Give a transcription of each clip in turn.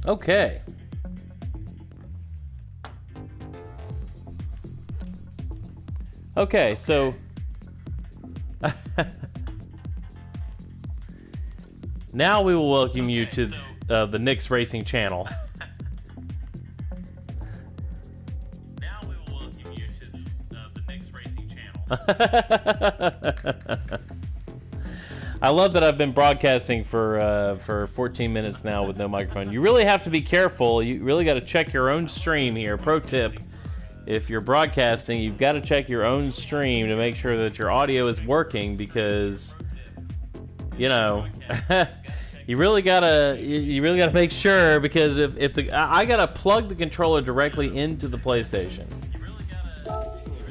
Okay. Okay, so now we will welcome you to the Knicks Racing channel. Now we will welcome you to the Knicks Racing channel. I love that I've been broadcasting for 14 minutes now with no microphone. You really have to be careful. You really got to check your own stream here. Pro tip: if you're broadcasting, you've got to check your own stream to make sure that your audio is working, because you know you really gotta make sure, because if I gotta plug the controller directly into the PlayStation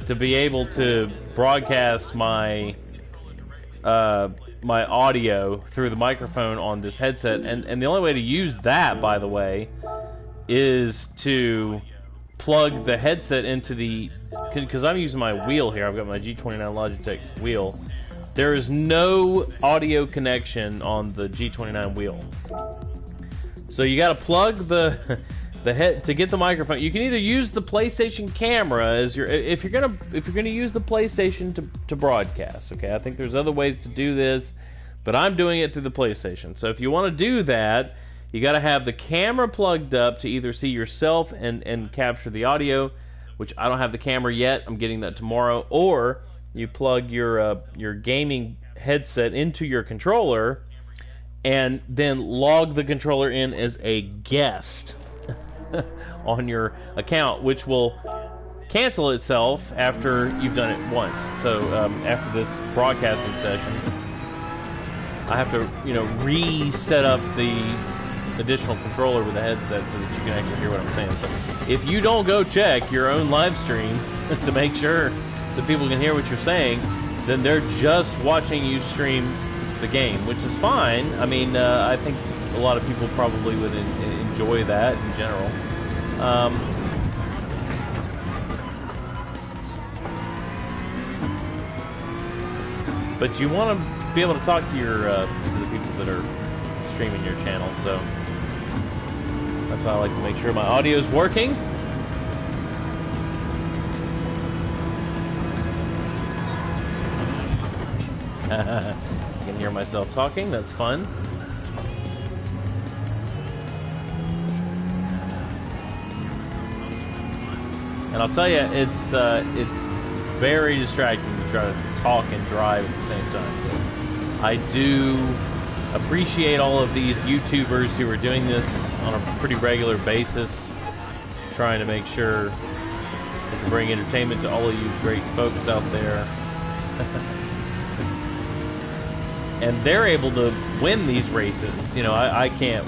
to be able to broadcast my my audio through the microphone on this headset, and the only way to use that, by the way, is to plug the headset into the, because I'm using my wheel here. I've got my G29 Logitech wheel. There is no audio connection on the G29 wheel, so you got to plug the head to get the microphone. You can either use the PlayStation camera as your, if you're gonna use the PlayStation to broadcast. Okay, I think there's other ways to do this, but I'm doing it through the PlayStation. So if you want to do that, you got to have the camera plugged up to either see yourself and capture the audio, which I don't have the camera yet. I'm getting that tomorrow. Or you plug your gaming headset into your controller and then log the controller in as a guest on your account, which will cancel itself after you've done it once. So after this broadcasting session, I have to, reset up the additional controller with the headset so that you can actually hear what I'm saying. So if you don't go check your own live stream to make sure that people can hear what you're saying, then they're just watching you stream the game, which is fine. I mean, I think a lot of people probably would enjoy that in general. But you want to be able to talk to the people that are streaming your channel, so that's why I like to make sure my audio is working. I can hear myself talking. That's fun. And I'll tell you, it's very distracting to try to talk and drive at the same time. So I do appreciate all of these YouTubers who are doing this on a pretty regular basis, trying to make sure they can bring entertainment to all of you great folks out there. And they're able to win these races. I can't.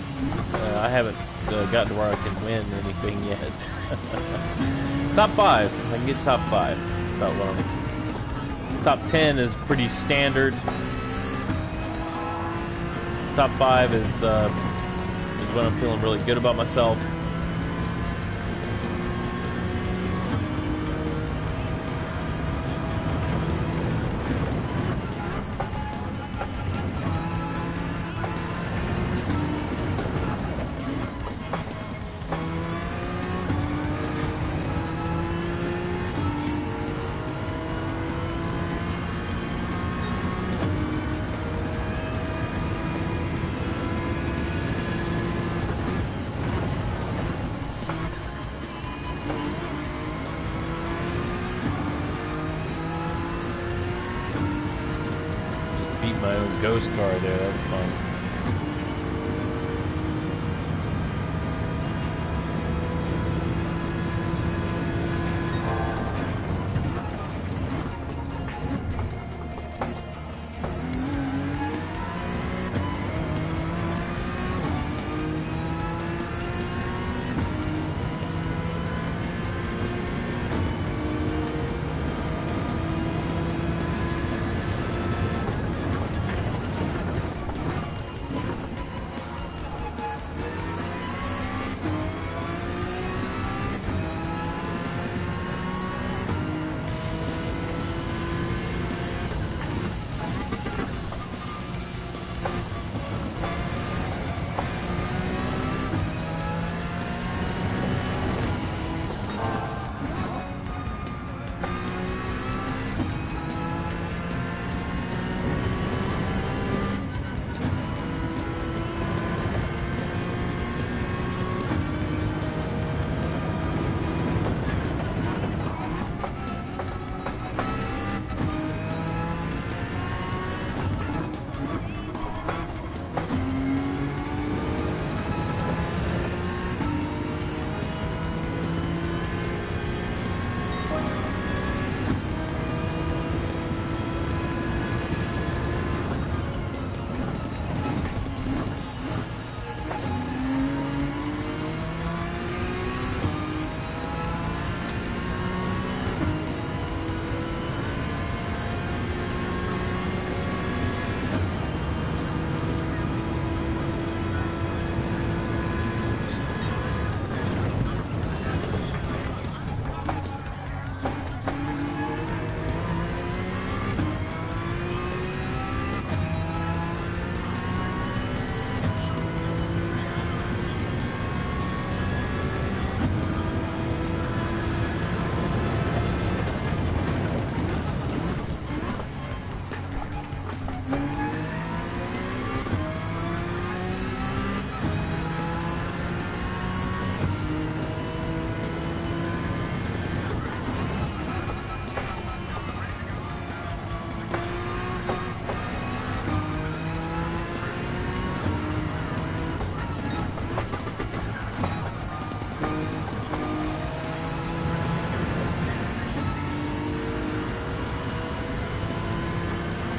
I haven't gotten to where I can win anything yet. Top 5. I can get top 5. About what I'm. Top 10 is pretty standard. Top 5 is when I'm feeling really good about myself. beat my own ghost car there. That's fun.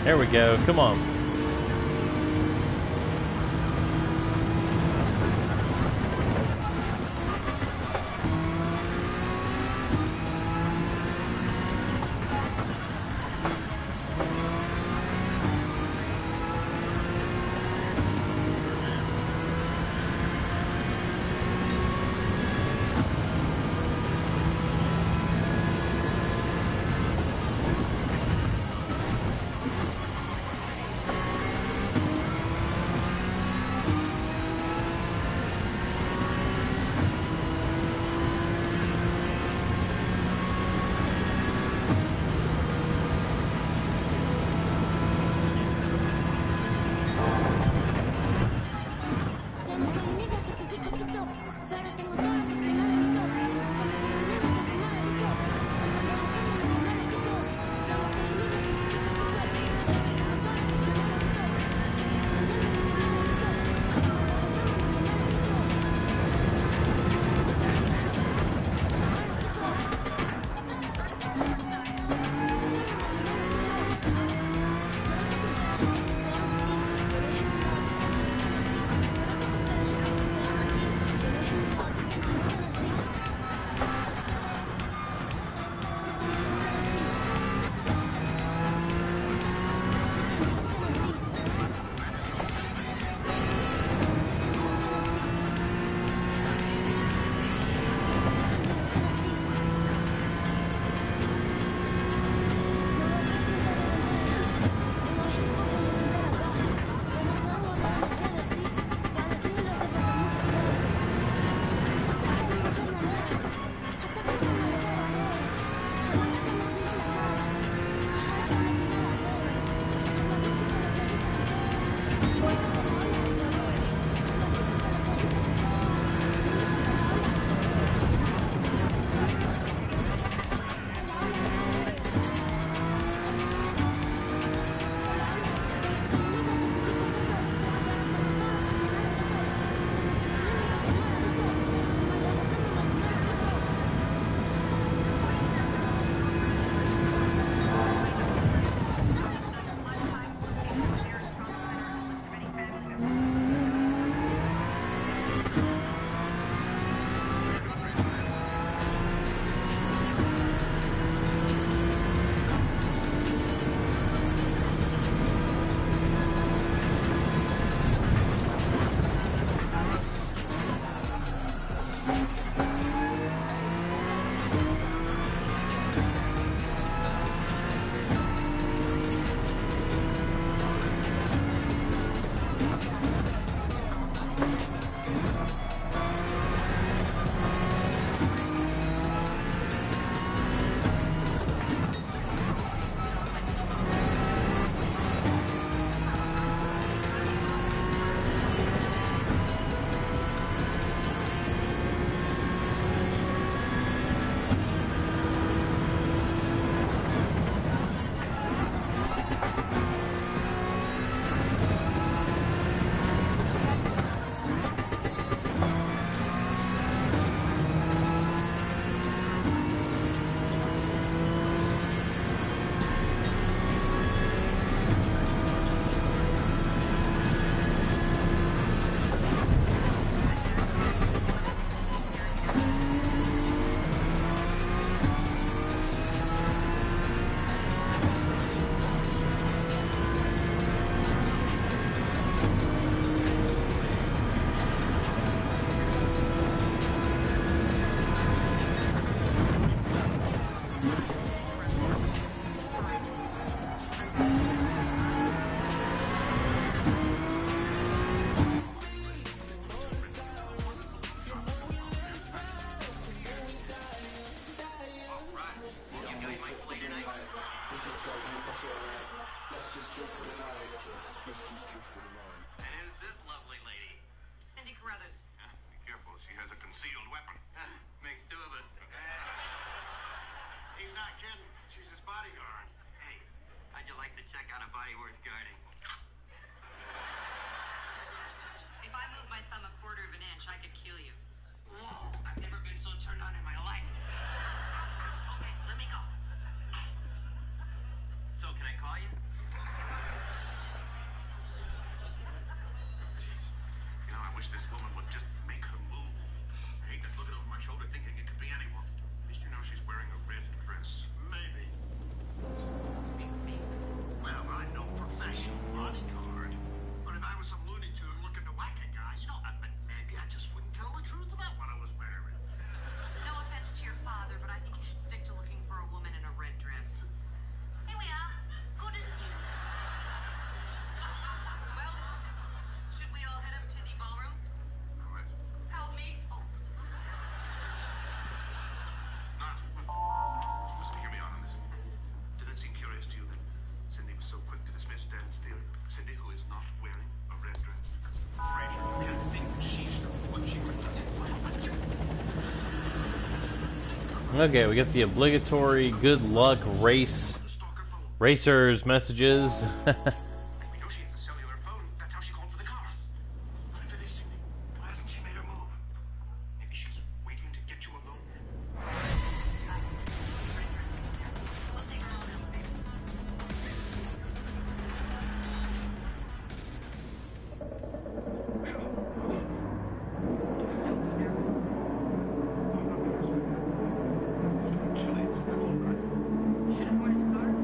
There we go. Come on. And who's this lovely lady? Cindy Carruthers. Be careful, she has a concealed weapon. Makes two of us. He's not kidding. She's his bodyguard. Hey, how'd you like to check out a body worth guarding? If I move my thumb a quarter of an inch, I could kill you. Whoa, I've never been so turned on in my life. Okay, let me go. So, can I call you? Jeez. You know, I wish this woman would just make her move. I hate this looking over my shoulder thinking it could be anyone. At least you know she's wearing a red dress. Maybe. Well, I'm no professional bodyguard. But if I was some Looney Tune looking to whack a guy, you know, maybe I just wouldn't tell the truth about what I was wearing. No offense to your father, but I think you should stick to looking for a woman in a red dress. Here we are. Good as new. Well, should we all head up to the ballroom? All right. Help me. Oh. Listen, hear me out on this. Did it seem curious to you that Cindy was so quick to dismiss Dad's theory? Cindy, who is not wearing a red dress. Fraser, you can't think she's what she would do. Okay, we get the obligatory good luck racers messages. We know she has a cellular phone. That's how she called for the cars. What if it is Cindy? Why hasn't she made her move? Maybe she's waiting to get you alone. We'll take her on the elevator. Chilly, it's cold, right? Should have worn a scarf.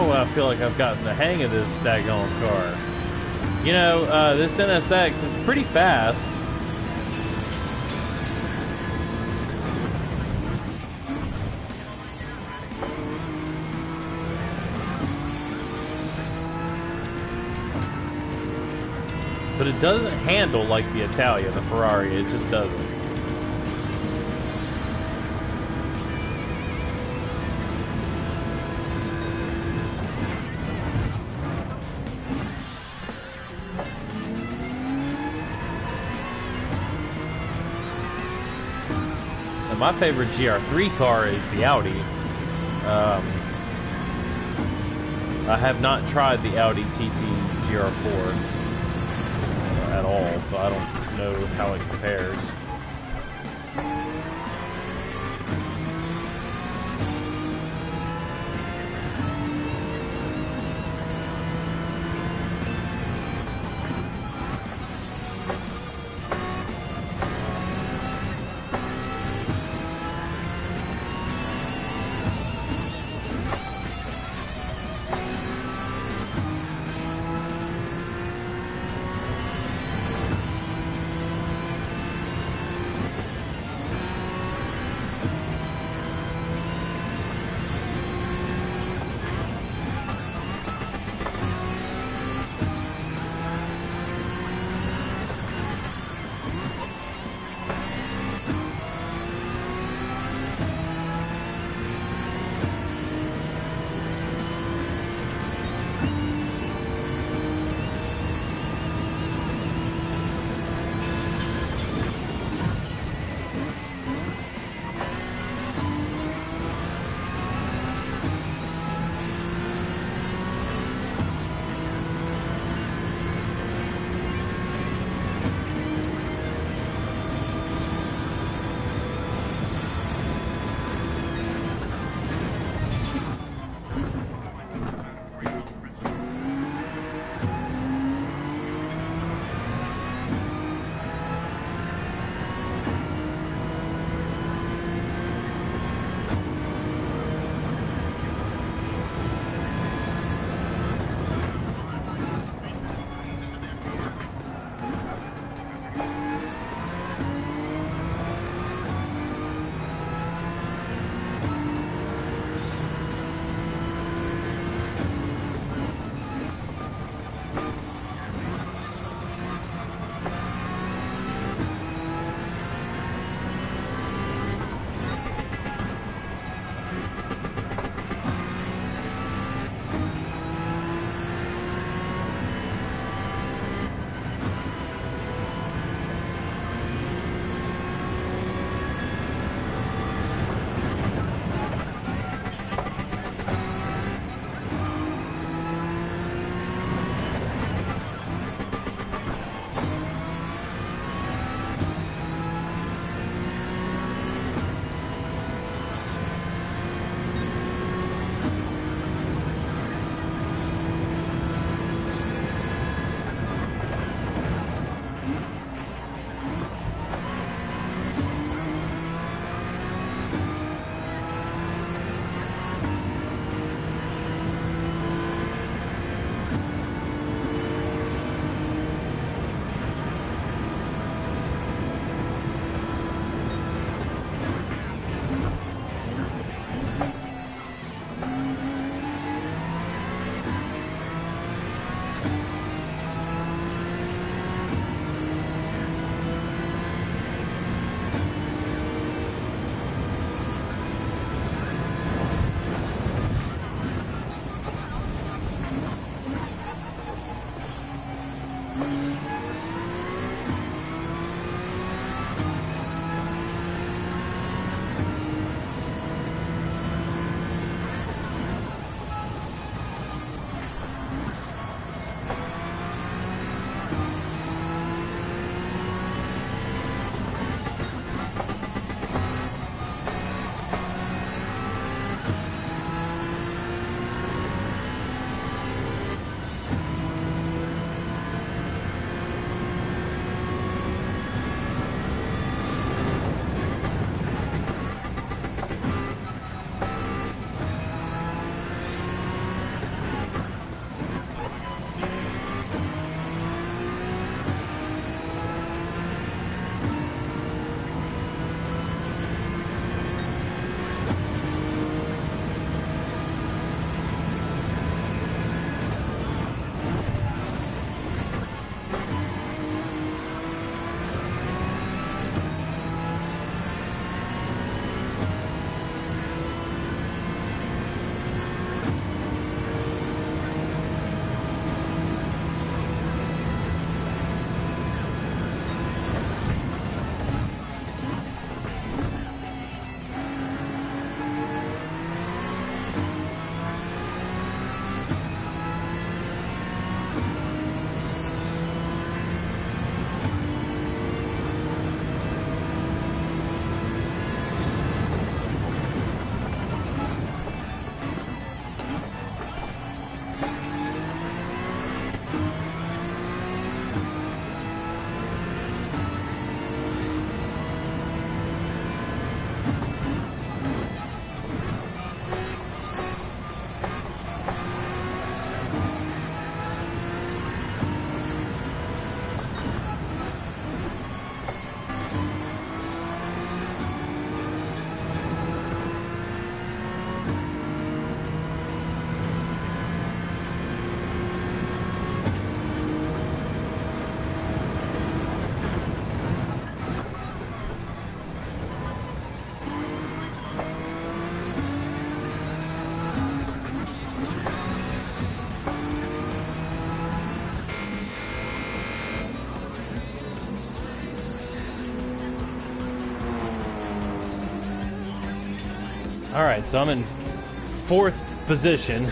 now I feel like I've gotten the hang of this daggone car. You know, this NSX is pretty fast. But it doesn't handle like the Italia, the Ferrari. It just doesn't. And my favorite GR3 car is the Audi. I have not tried the Audi TT GR4 at all, so I don't know how it compares. All right, so I'm in 4th position,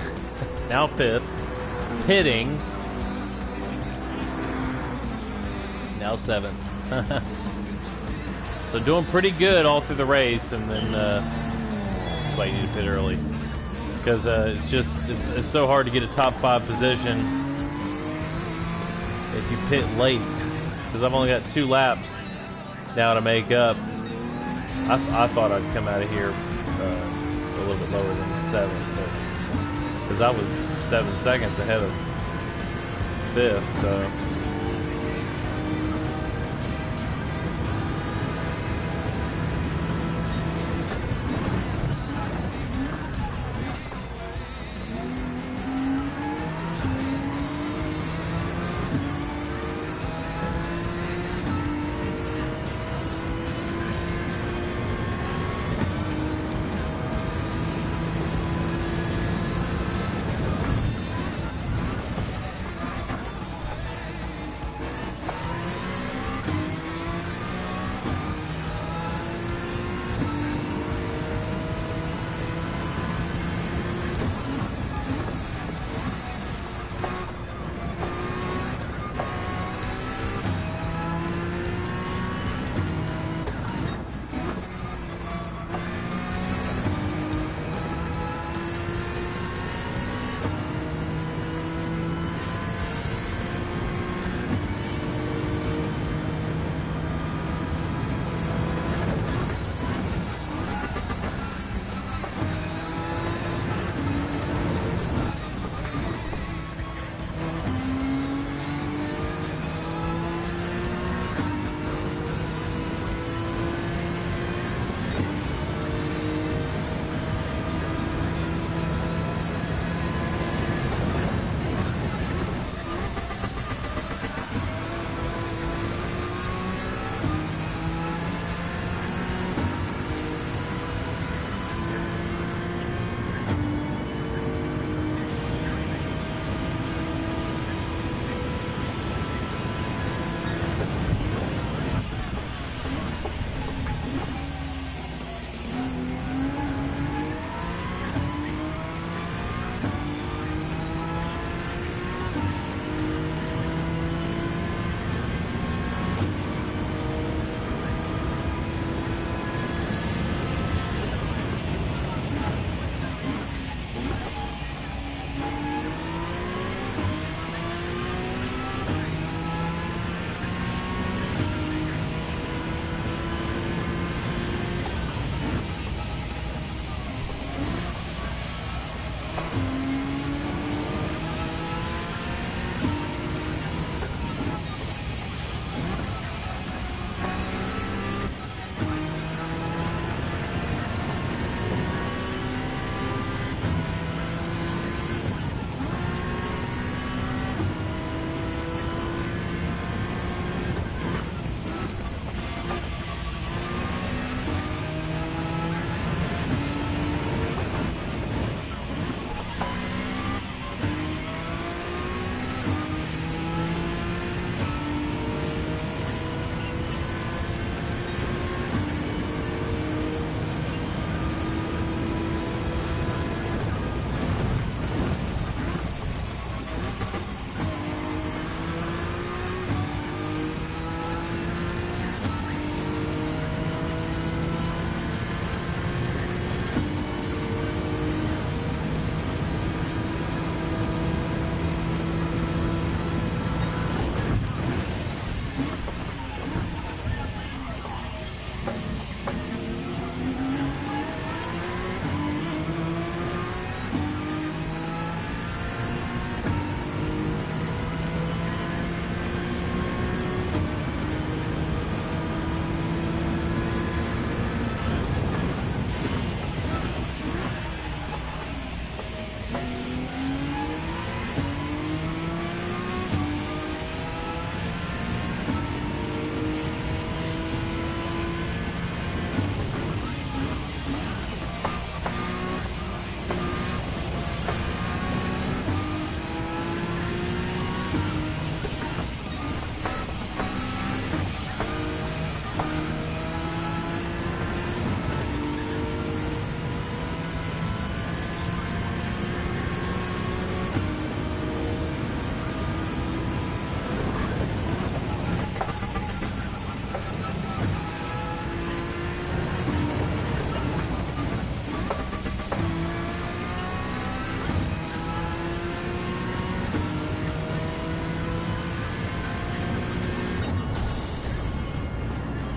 now 5th, pitting, now 7th. So doing pretty good all through the race, and then that's why you need to pit early, because it's so hard to get a top 5 position if you pit late, because I've only got 2 laps now to make up. I thought I'd come out of here a little bit lower than 7th, because I was 7 seconds ahead of 5th, so.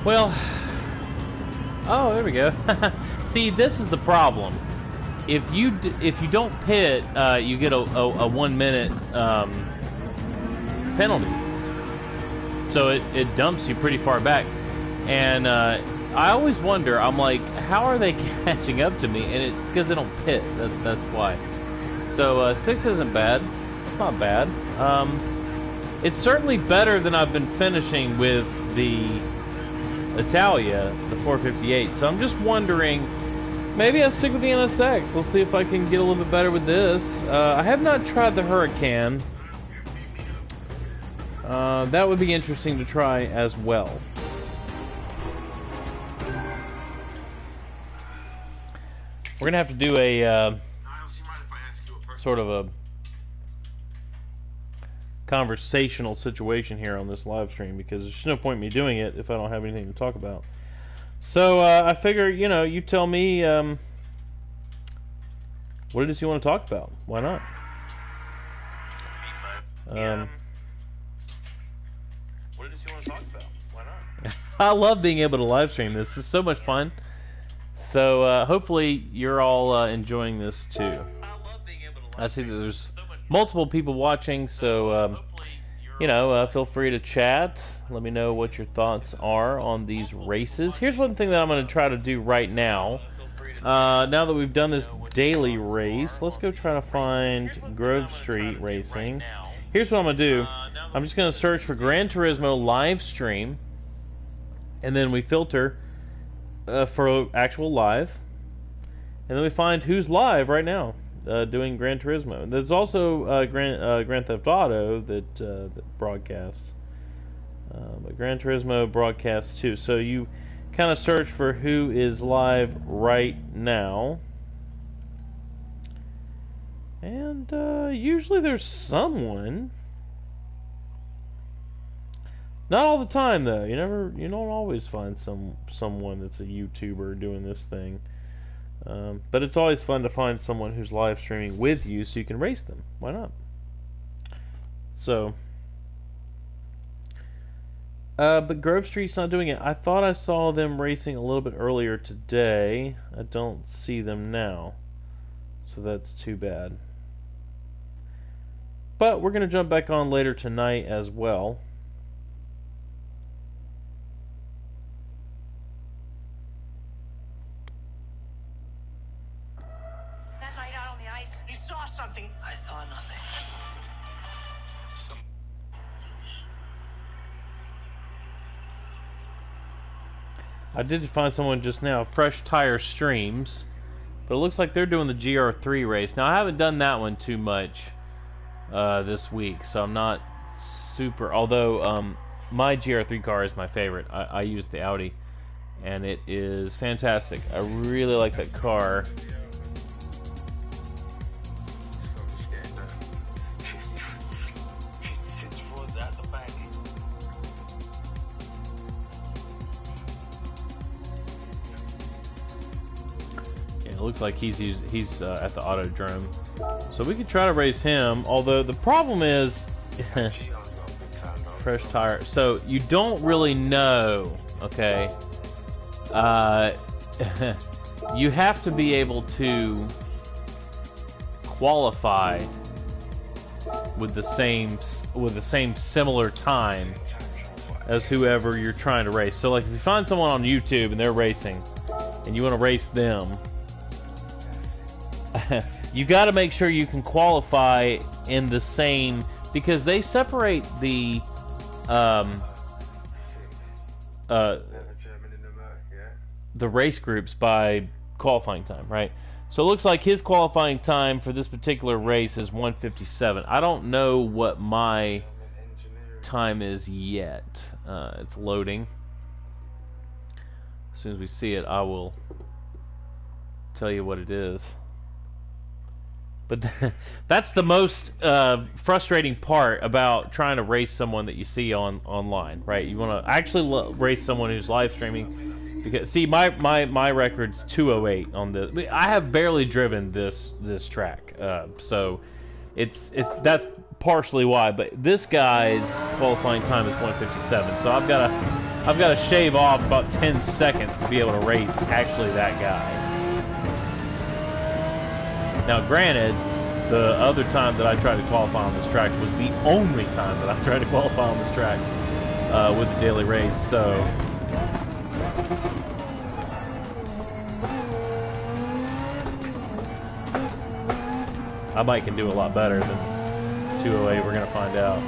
Well, oh, there we go. See, this is the problem. If you don't pit, you get a 1 minute penalty. So it dumps you pretty far back. And I always wonder, I'm like, how are they catching up to me? And it's because they don't pit. That's why. So 6 isn't bad. It's not bad. It's certainly better than I've been finishing with the Italia, the 458. So I'm just wondering, maybe I'll stick with the NSX. Let's see if I can get a little bit better with this. I have not tried the Huracan. That would be interesting to try as well. We're gonna have to do a sort of a conversational situation here on this live stream, because there's no point in me doing it if I don't have anything to talk about. So I figure, you know, you tell me what it is you want to talk about. Why not? What it is you want to talk about? Why not? I love being able to live stream this. It's so much fun. So hopefully you're all enjoying this too. I see that there's multiple people watching, so you know, feel free to chat. Let me know what your thoughts are on these races. Here's one thing that I'm going to try to do right now. Now that we've done this daily race, let's go try to find Grove Street Racing. Here's what I'm going to do. I'm just going to search for Gran Turismo live stream, and then we filter for actual live, and then we find who's live right now doing Gran Turismo. There's also Grand Theft Auto that broadcasts, but Gran Turismo broadcasts too. So you kind of search for who is live right now, and usually there's someone. Not all the time though. You don't always find someone that's a YouTuber doing this thing. But it's always fun to find someone who's live streaming with you so you can race them. Why not? So, but Grove Street's not doing it. I thought I saw them racing a little bit earlier today. I don't see them now, so that's too bad. But we're gonna jump back on later tonight as well. I saw nothing. I did find someone just now, Fresh Tire Streams, but it looks like they're doing the GR3 race. Now I haven't done that one too much this week, so I'm not super, although my GR3 car is my favorite. I use the Audi, and it is fantastic. I really like that car. It looks like he's at the Autodrome, so we could try to race him. Although the problem is, Fresh Tire. So you don't really know, okay? You have to be able to qualify with the same similar time as whoever you're trying to race. So like if you find someone on YouTube and they're racing, and you want to race them, you got to make sure you can qualify in the same, because they separate the race groups by qualifying time, right? So it looks like his qualifying time for this particular race is 1:57. I don't know what my time is yet. It's loading. As soon as we see it, I will tell you what it is. But that's the most frustrating part about trying to race someone that you see online, right? You want to actually race someone who's live streaming, because see, my record's 2:08 on this. I have barely driven this track, so that's partially why. But this guy's qualifying time is 1:57, so I've got to I've got to shave off about 10 seconds to be able to race actually that guy. Now, granted, the other time that I tried to qualify on this track was the only time that I tried to qualify on this track with the daily race, so... I might can do a lot better than 208, we're going to find out.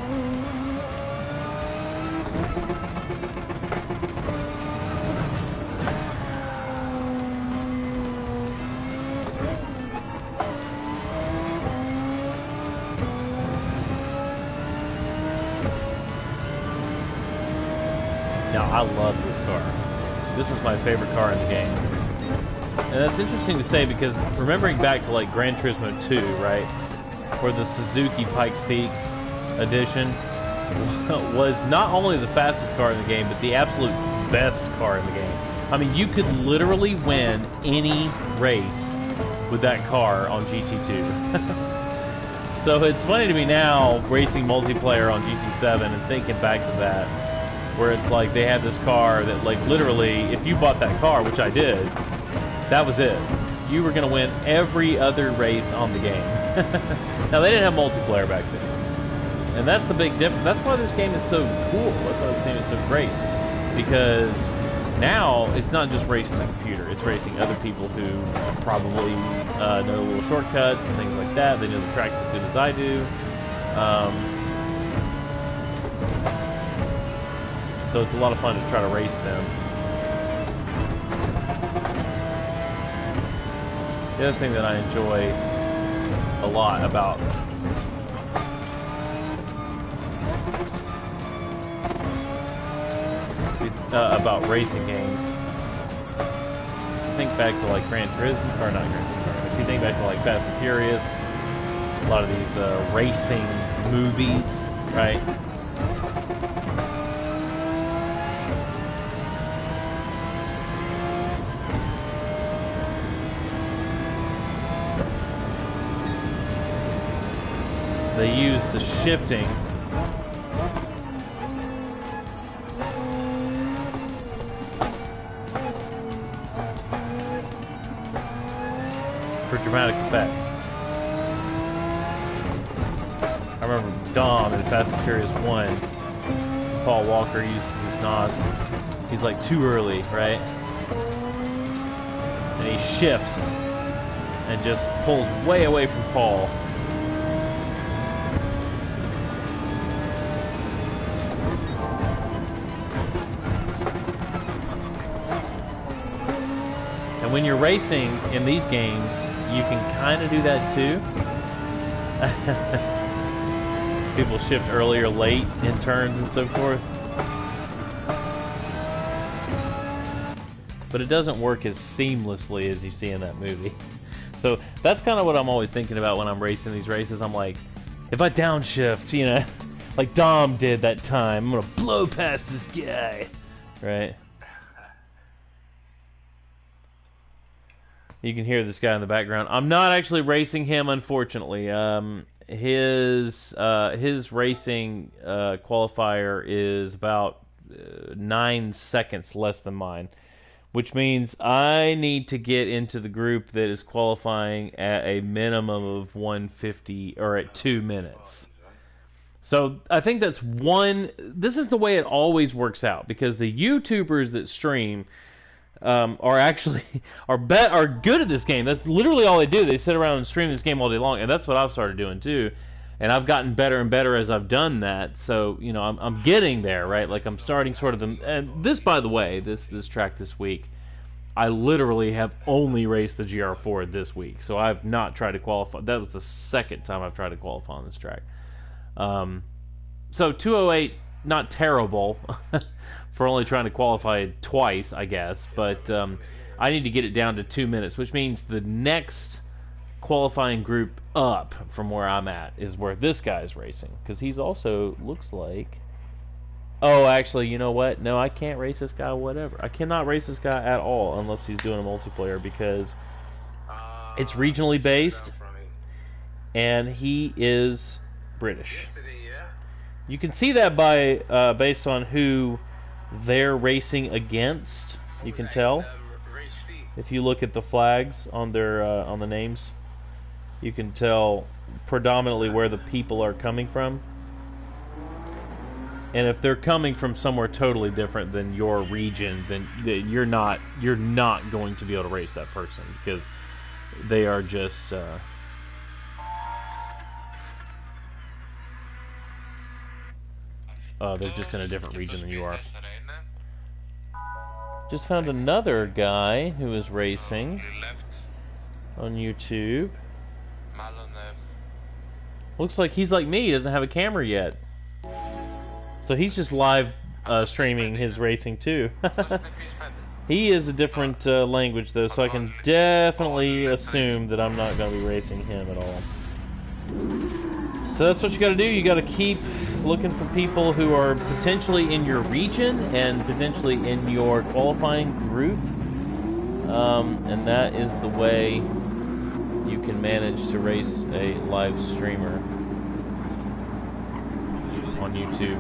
Now, I love this car. This is my favorite car in the game. And that's interesting to say because remembering back to like Gran Turismo 2, right? Where the Suzuki Pikes Peak edition was not only the fastest car in the game, but the absolute best car in the game. I mean, you could literally win any race with that car on GT2. So it's funny to me now, racing multiplayer on GT7 and thinking back to that, where it's like they had this car that like literally, if you bought that car, which I did, that was it. You were going to win every other race on the game. Now, they didn't have multiplayer back then. And that's the big difference. That's why this game is so cool. That's why this game is so great. Because now, it's not just racing the computer. It's racing other people who probably know little shortcuts and things like that. They know the tracks as good as I do. So it's a lot of fun to try to race them. The other thing that I enjoy a lot about racing games, think back to like Gran Turismo, or not Gran Turismo, if you think back to like Fast and Furious, a lot of these racing movies, right? They use the shifting for dramatic effect. I remember Dom in Fast and Furious 1, Paul Walker uses his NOS. He's like too early, right? And he shifts and just pulls way away from Paul. And when you're racing in these games, you can kind of do that too. People shift early or late in turns and so forth. But it doesn't work as seamlessly as you see in that movie. So that's kind of what I'm always thinking about when I'm racing these races. I'm like, if I downshift, you know, like Dom did that time, I'm going to blow past this guy, right? You can hear this guy in the background. I'm not actually racing him, unfortunately. His racing qualifier is about 9 seconds less than mine, which means I need to get into the group that is qualifying at a minimum of 150 or at 2 minutes. So I think that's one. This is the way it always works out because the YouTubers that stream are good at this game. That's literally all they do. They sit around and stream this game all day long, and that's what I've started doing too. And I've gotten better and better as I've done that. So you know, I'm getting there, right? Like I'm starting sort of the. And this, by the way, this track this week, I literally have only raced the GR4 this week, so I've not tried to qualify. That was the second time I've tried to qualify on this track. So 208, not terrible. For only trying to qualify twice, I guess. But I need to get it down to 2 minutes, which means the next qualifying group up from where I'm at is where this guy's racing. Because he's also, looks like... Oh, actually, you know what? No, I can't race this guy, whatever. I cannot race this guy at all unless he's doing a multiplayer because it's regionally based and he is British. You can see that by based on who they're racing against. You can tell if you look at the flags on their on the names. You can tell predominantly where the people are coming from. And if they're coming from somewhere totally different than your region, then you're not going to be able to race that person because they are just they're just in a different region than you are. Just found another guy who is racing on YouTube. Looks like he's like me, he doesn't have a camera yet. So he's just live streaming his racing too. He is a different language though, so I can definitely assume that I'm not going to be racing him at all. So that's what you got to do. You got to keep looking for people who are potentially in your region and potentially in your qualifying group. And that is the way you can manage to race a live streamer on YouTube.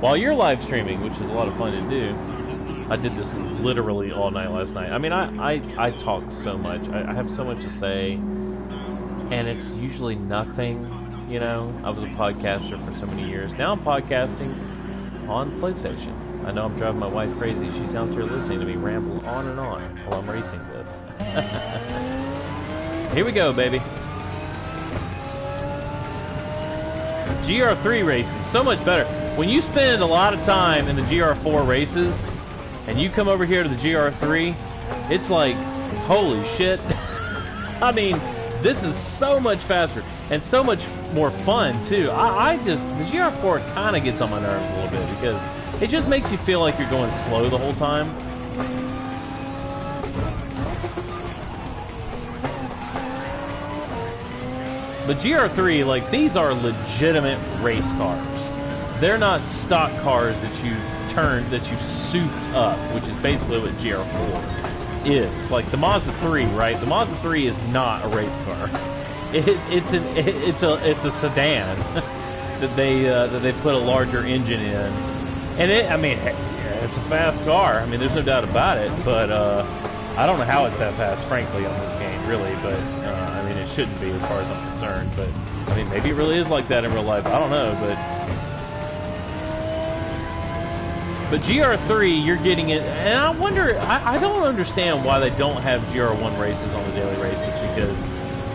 While you're live streaming, which is a lot of fun to do. I did this literally all night last night. I mean, I talk so much. I have so much to say, and it's usually nothing, you know. I was a podcaster for so many years. Now I'm podcasting on PlayStation. I know I'm driving my wife crazy. She's out there listening to me ramble on and on while I'm racing this. Here we go, baby. GR3 races, so much better. When you spend a lot of time in the GR4 races, and you come over here to the GR3, it's like, holy shit. I mean, this is so much faster, and so much more fun, too. The GR4 kind of gets on my nerves a little bit, because it just makes you feel like you're going slow the whole time. But GR3, like, these are legitimate race cars. They're not stock cars that you've souped up, which is basically what GR4 is. Like the Mazda 3, right? The Mazda 3 is not a race car. It's a sedan that they put a larger engine in, and it's a fast car. I mean, there's no doubt about it. But I don't know how it's that fast, frankly, on this game, really. But I mean, it shouldn't be as far as I'm concerned. But I mean, maybe it really is like that in real life. I don't know, But GR3, you're getting it, and I wonder, I don't understand why they don't have GR1 races on the daily races, because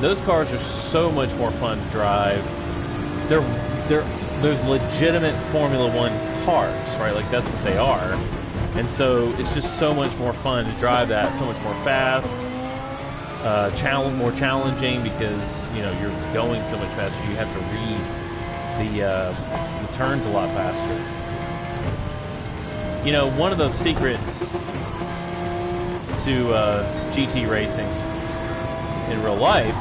those cars are so much more fun to drive. They're legitimate Formula One cars, right? Like, that's what they are. And so it's just so much more fun to drive that, so much more fast, more challenging, because, you know, you're going so much faster. You have to read the turns a lot faster. You know, one of the secrets to GT racing in real life,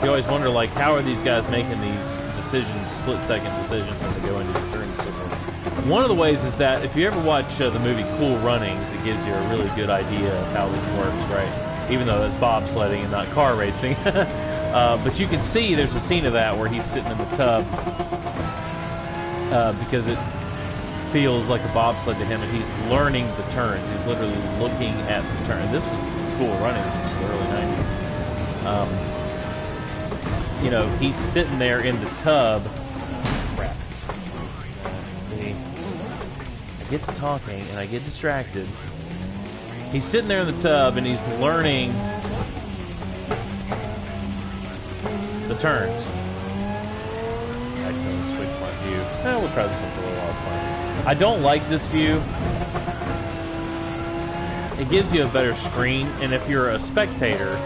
you always wonder, like, how are these guys making these decisions, split-second decisions when they go into these turns? One of the ways is that if you ever watch the movie Cool Runnings, it gives you a really good idea of how this works, right? Even though that's bobsledding and not car racing. But you can see there's a scene of that where he's sitting in the tub because it feels like a bobsled to him, and he's learning the turns. He's literally looking at the turn. This was Cool Runnings in the early 90s. You know, he's sitting there in the tub. Crap. See, I get to talking and I get distracted. He's sitting there in the tub and he's learning the turns. I accidentally switched my view. We'll try this one for a little while. It's fine. I don't like this view. It gives you a better screen, and if you're a spectator,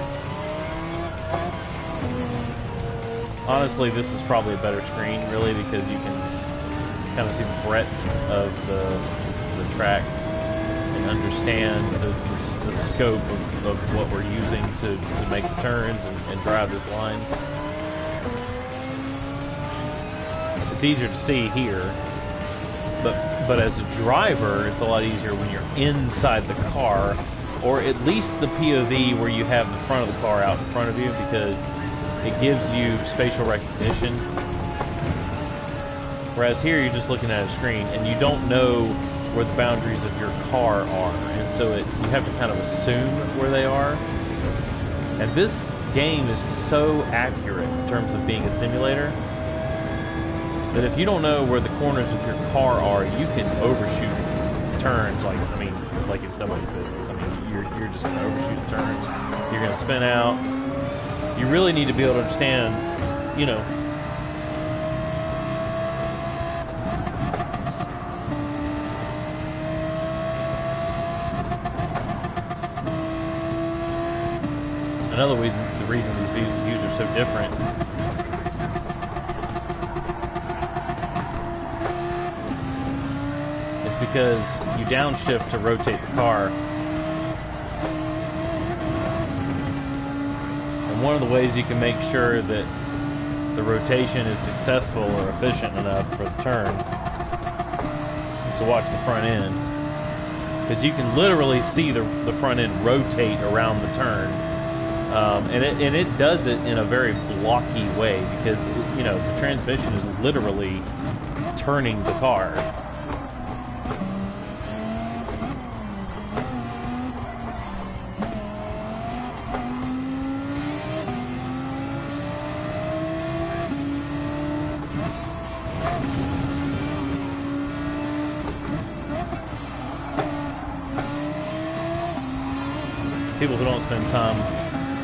honestly, this is probably a better screen, really, because you can kind of see the breadth of the track and understand the scope of what we're using to make the turns and drive this line. It's easier to see here. But as a driver, it's a lot easier when you're inside the car, or at least the POV where you have the front of the car out in front of you, because it gives you spatial recognition. Whereas here you're just looking at a screen and you don't know where the boundaries of your car are, and so you have to kind of assume where they are. And this game is so accurate in terms of being a simulator that if you don't know where the corners of your car are, you can overshoot turns like it's nobody's business. I mean, you're just gonna overshoot the turns. You're gonna spin out. You really need to be able to understand, you know. Another reason, the reason these views are so different is because you downshift to rotate the car. And one of the ways you can make sure that the rotation is successful or efficient enough for the turn is to watch the front end. Because you can literally see the front end rotate around the turn. And it does it in a very blocky way because, you know, the transmission is literally turning the car. People who don't spend time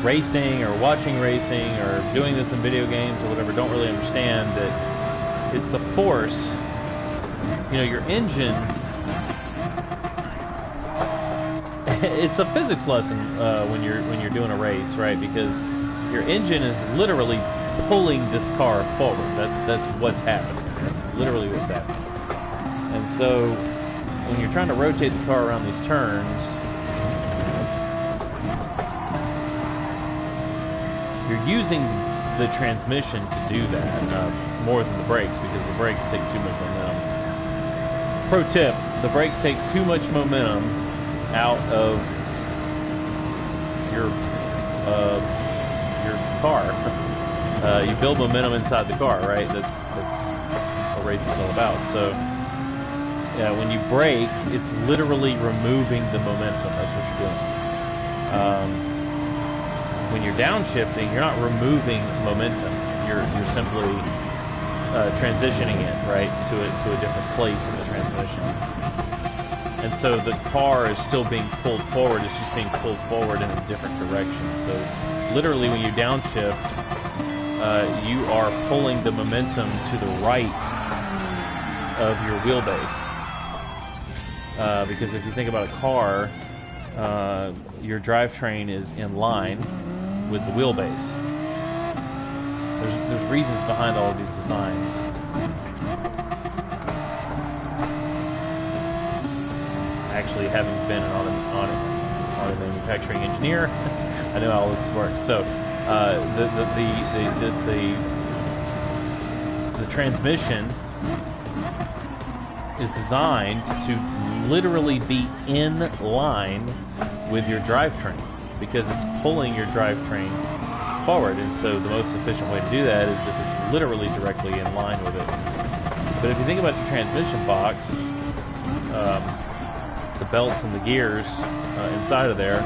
racing or watching racing or doing this in video games or whatever don't really understand that it's the force. You know, your engine, it's a physics lesson when you're doing a race, right? Because your engine is literally pulling this car forward. That's what's happening. That's literally what's happening. And so when you're trying to rotate the car around these turns, you're using the transmission to do that more than the brakes, because the brakes take too much momentum. Pro tip, the brakes take too much momentum out of your car. You build momentum inside the car, right? That's what racing is all about. So yeah, when you brake, it's literally removing the momentum. That's what you're doing. When you're downshifting, you're not removing momentum. You're simply transitioning it, right, to a different place in the transmission. And so the car is still being pulled forward. It's just being pulled forward in a different direction. So literally, when you downshift, you are pulling the momentum to the right of your wheelbase. Because if you think about a car, your drivetrain is in line with the wheelbase. There's reasons behind all of these designs. Actually, having been an auto manufacturing engineer, I know how all this works. So the transmission is designed to literally be in line with your drivetrain, because it's pulling your drivetrain forward. And so the most efficient way to do that is if it's literally directly in line with it. But if you think about your transmission box, the belts and the gears inside of there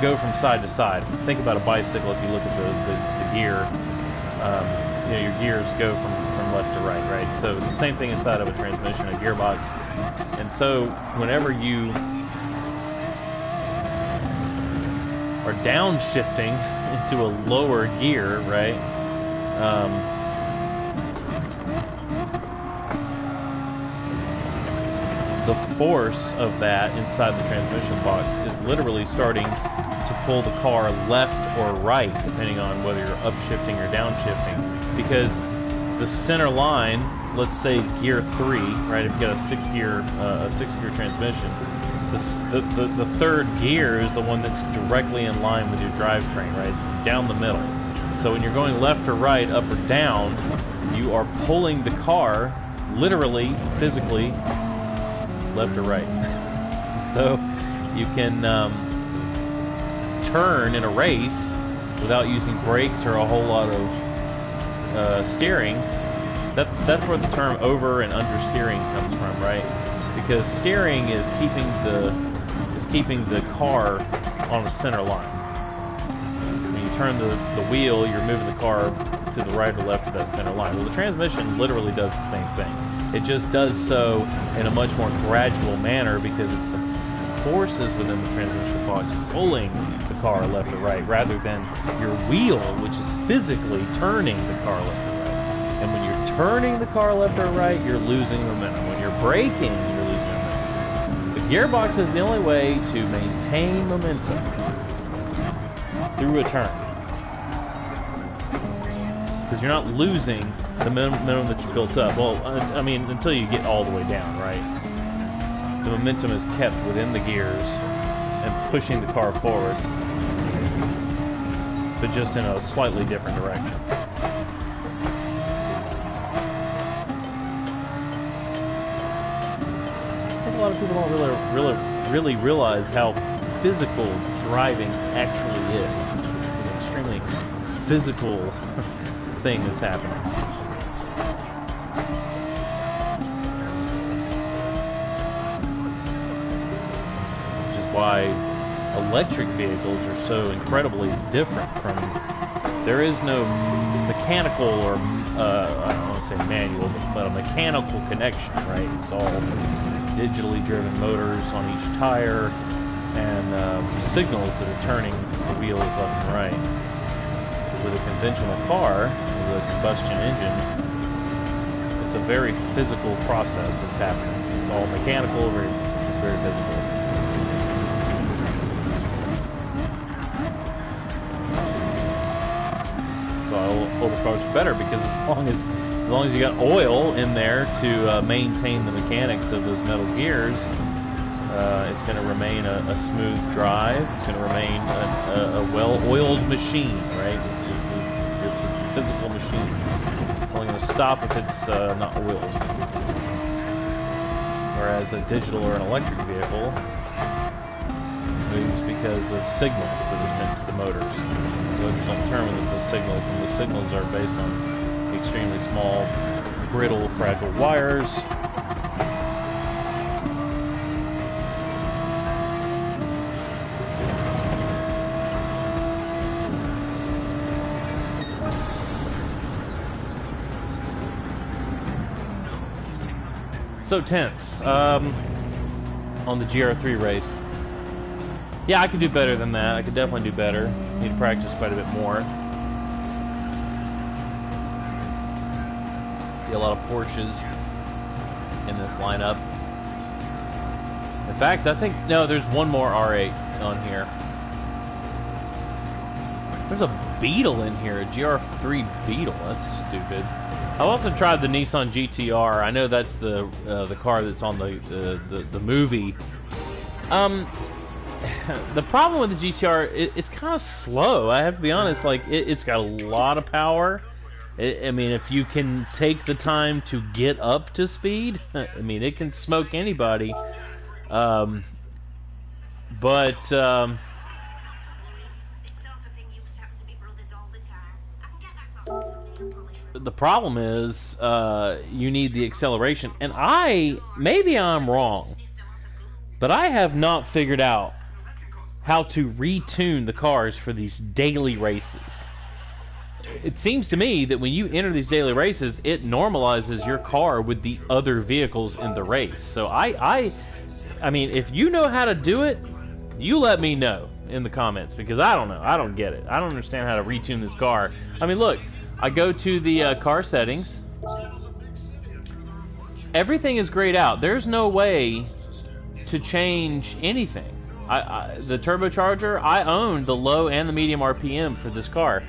go from side to side. Think about a bicycle. If you look at the gear, you know, your gears go from left to right, right? So it's the same thing inside of a transmission, a gearbox. And so whenever you are downshifting into a lower gear, right? The force of that inside the transmission box is literally starting to pull the car left or right, depending on whether you're upshifting or downshifting. Because the center line, let's say gear 3, right? If you've got a six gear transmission, the third gear is the one that's directly in line with your drivetrain, right? It's down the middle. So when you're going left or right, up or down, you are pulling the car literally, physically, left or right. So you can turn in a race without using brakes or a whole lot of steering, that's where the term over and under steering comes from, right? Because steering is keeping the car on a center line. When you turn the wheel, you're moving the car to the right or left of that center line. Well, the transmission literally does the same thing. It just does so in a much more gradual manner because it's the forces within the transmission box pulling the car left or right rather than your wheel, which is physically turning the car left or right. And when you're turning the car left or right, you're losing momentum. When you're braking, you're losing momentum. The gearbox is the only way to maintain momentum through a turn. Because you're not losing the momentum that you built up. Well, I mean, until you get all the way down, right? The momentum is kept within the gears and pushing the car forward, but just in a slightly different direction. I think a lot of people don't really realize how physical driving actually is. It's an extremely physical thing that's happening. Which is why electric vehicles are so incredibly different from... There is no mechanical or, I don't want to say manual, but a mechanical connection, right? It's all digitally driven motors on each tire and signals that are turning the wheels left and right. With a conventional car, with a combustion engine, it's a very physical process that's happening. It's all mechanical, very, very physical. So old cars are better because as long as you got oil in there to maintain the mechanics of those metal gears, it's going to remain a smooth drive. It's going to remain a well-oiled machine, right? It's a physical machine. It's only going to stop if it's not oiled. Whereas a digital or an electric vehicle moves because of signals that are sent to the motors. The motors don't determine those signals, and the signals are based on extremely small, brittle, fragile wires. So 10th on the GR3 race. Yeah, I could do better than that. I could definitely do better. Need to practice quite a bit more. See a lot of Porsches in this lineup. In fact, I think, no, there's one more R8 on here. There's a Beetle in here, a GR3 Beetle. That's stupid. I also tried the Nissan GTR. I know that's the car that's on the movie. The problem with the GTR, it's kind of slow. I have to be honest. Like it's got a lot of power. I mean, if you can take the time to get up to speed, I mean, it can smoke anybody. The problem is you need the acceleration, and maybe I'm wrong, but I have not figured out how to retune the cars for these daily races. It seems to me that when you enter these daily races, it normalizes your car with the other vehicles in the race. So I mean, if you know how to do it, you let me know in the comments, because I don't know. I don't get it. I don't understand how to retune this car. I mean, look, I go to the car settings. Everything is grayed out. There's no way to change anything. The turbocharger, I own the low and the medium RPM for this car.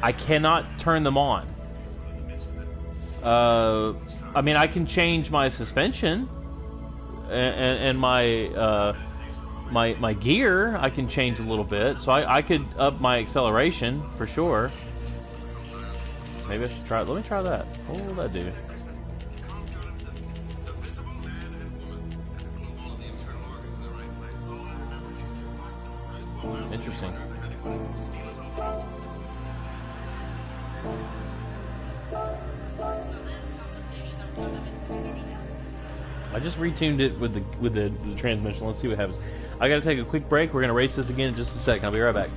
I cannot turn them on. I mean, I can change my suspension and my my gear. I can change a little bit, so I could up my acceleration for sure. Maybe I should try it. Let me try that. What will that do? Interesting. I just retuned it with the transmission. Let's see what happens. I gotta take a quick break. We're gonna race this again in just a second. I'll be right back.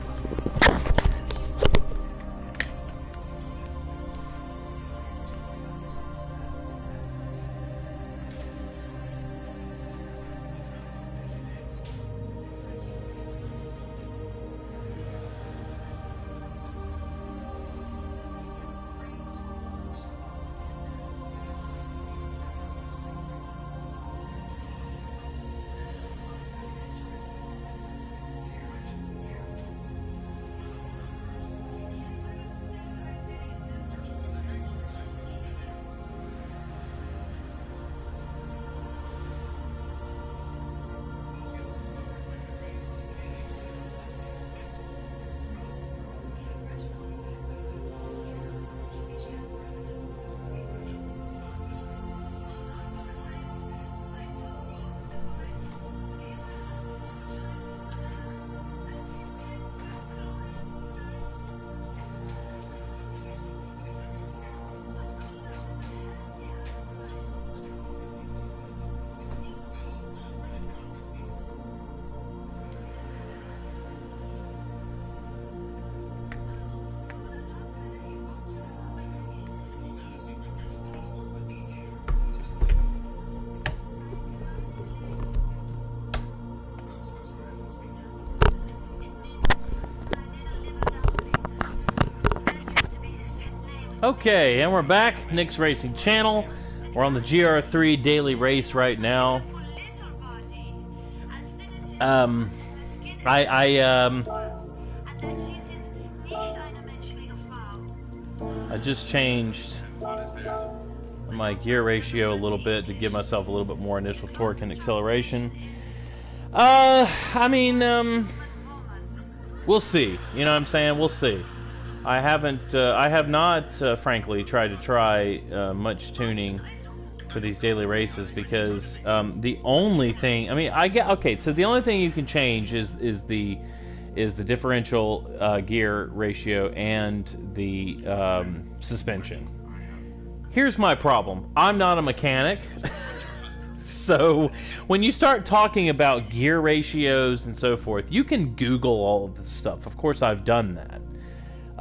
Okay, and we're back. Nick's Racing Channel. We're on the GR3 daily race right now. I just changed my gear ratio a little bit to give myself a little bit more initial torque and acceleration. I mean, we'll see. You know what I'm saying? We'll see. I have not, frankly, tried to much tuning for these daily races because the only thing, I mean, so the only thing you can change is the differential gear ratio and the suspension. Here's my problem. I'm not a mechanic. So when you start talking about gear ratios and so forth, you can Google all of this stuff. Of course, I've done that.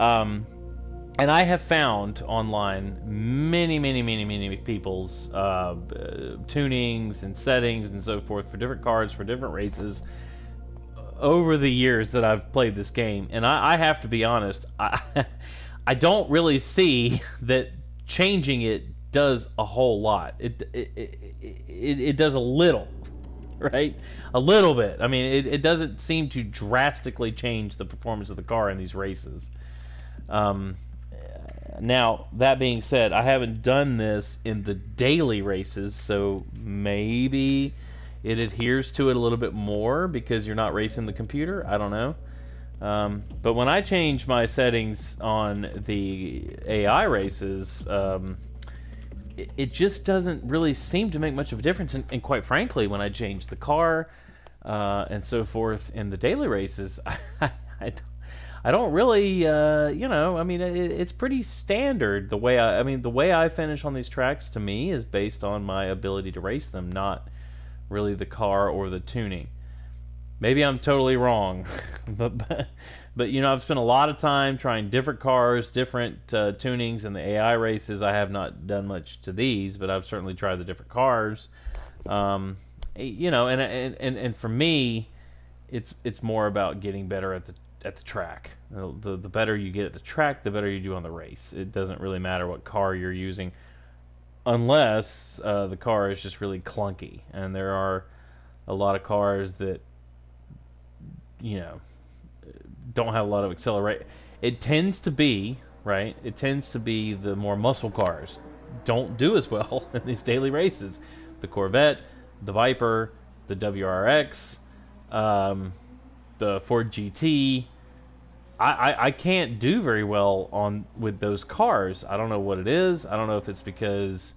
And I have found online many people's tunings and settings and so forth for different cars, for different races over the years that I've played this game. And I have to be honest, I don't really see that changing it does a whole lot. It does a little, right? A little bit. I mean, it doesn't seem to drastically change the performance of the car in these races. Now, that being said, I haven't done this in the daily races, so maybe it adheres to it a little bit more because you're not racing the computer. I don't know. But when I change my settings on the AI races, it just doesn't really seem to make much of a difference. And quite frankly, when I change the car and so forth in the daily races, I don't really, I mean, it's pretty standard. The way I finish on these tracks, to me, is based on my ability to race them, not really the car or the tuning. Maybe I'm totally wrong, but you know, I've spent a lot of time trying different cars, different tunings in the AI races. I have not done much to these, but I've certainly tried the different cars. You know, and for me, it's more about getting better at the track. The better you get at the track, the better you do on the race. It doesn't really matter what car you're using, unless the car is just really clunky. And there are a lot of cars that, you know, don't have a lot of acceleration. It tends to be, right? It tends to be the more muscle cars don't do as well in these daily races. The Corvette, the Viper, the WRX, the Ford GT. I can't do very well with those cars. I don't know what it is. I don't know if it's because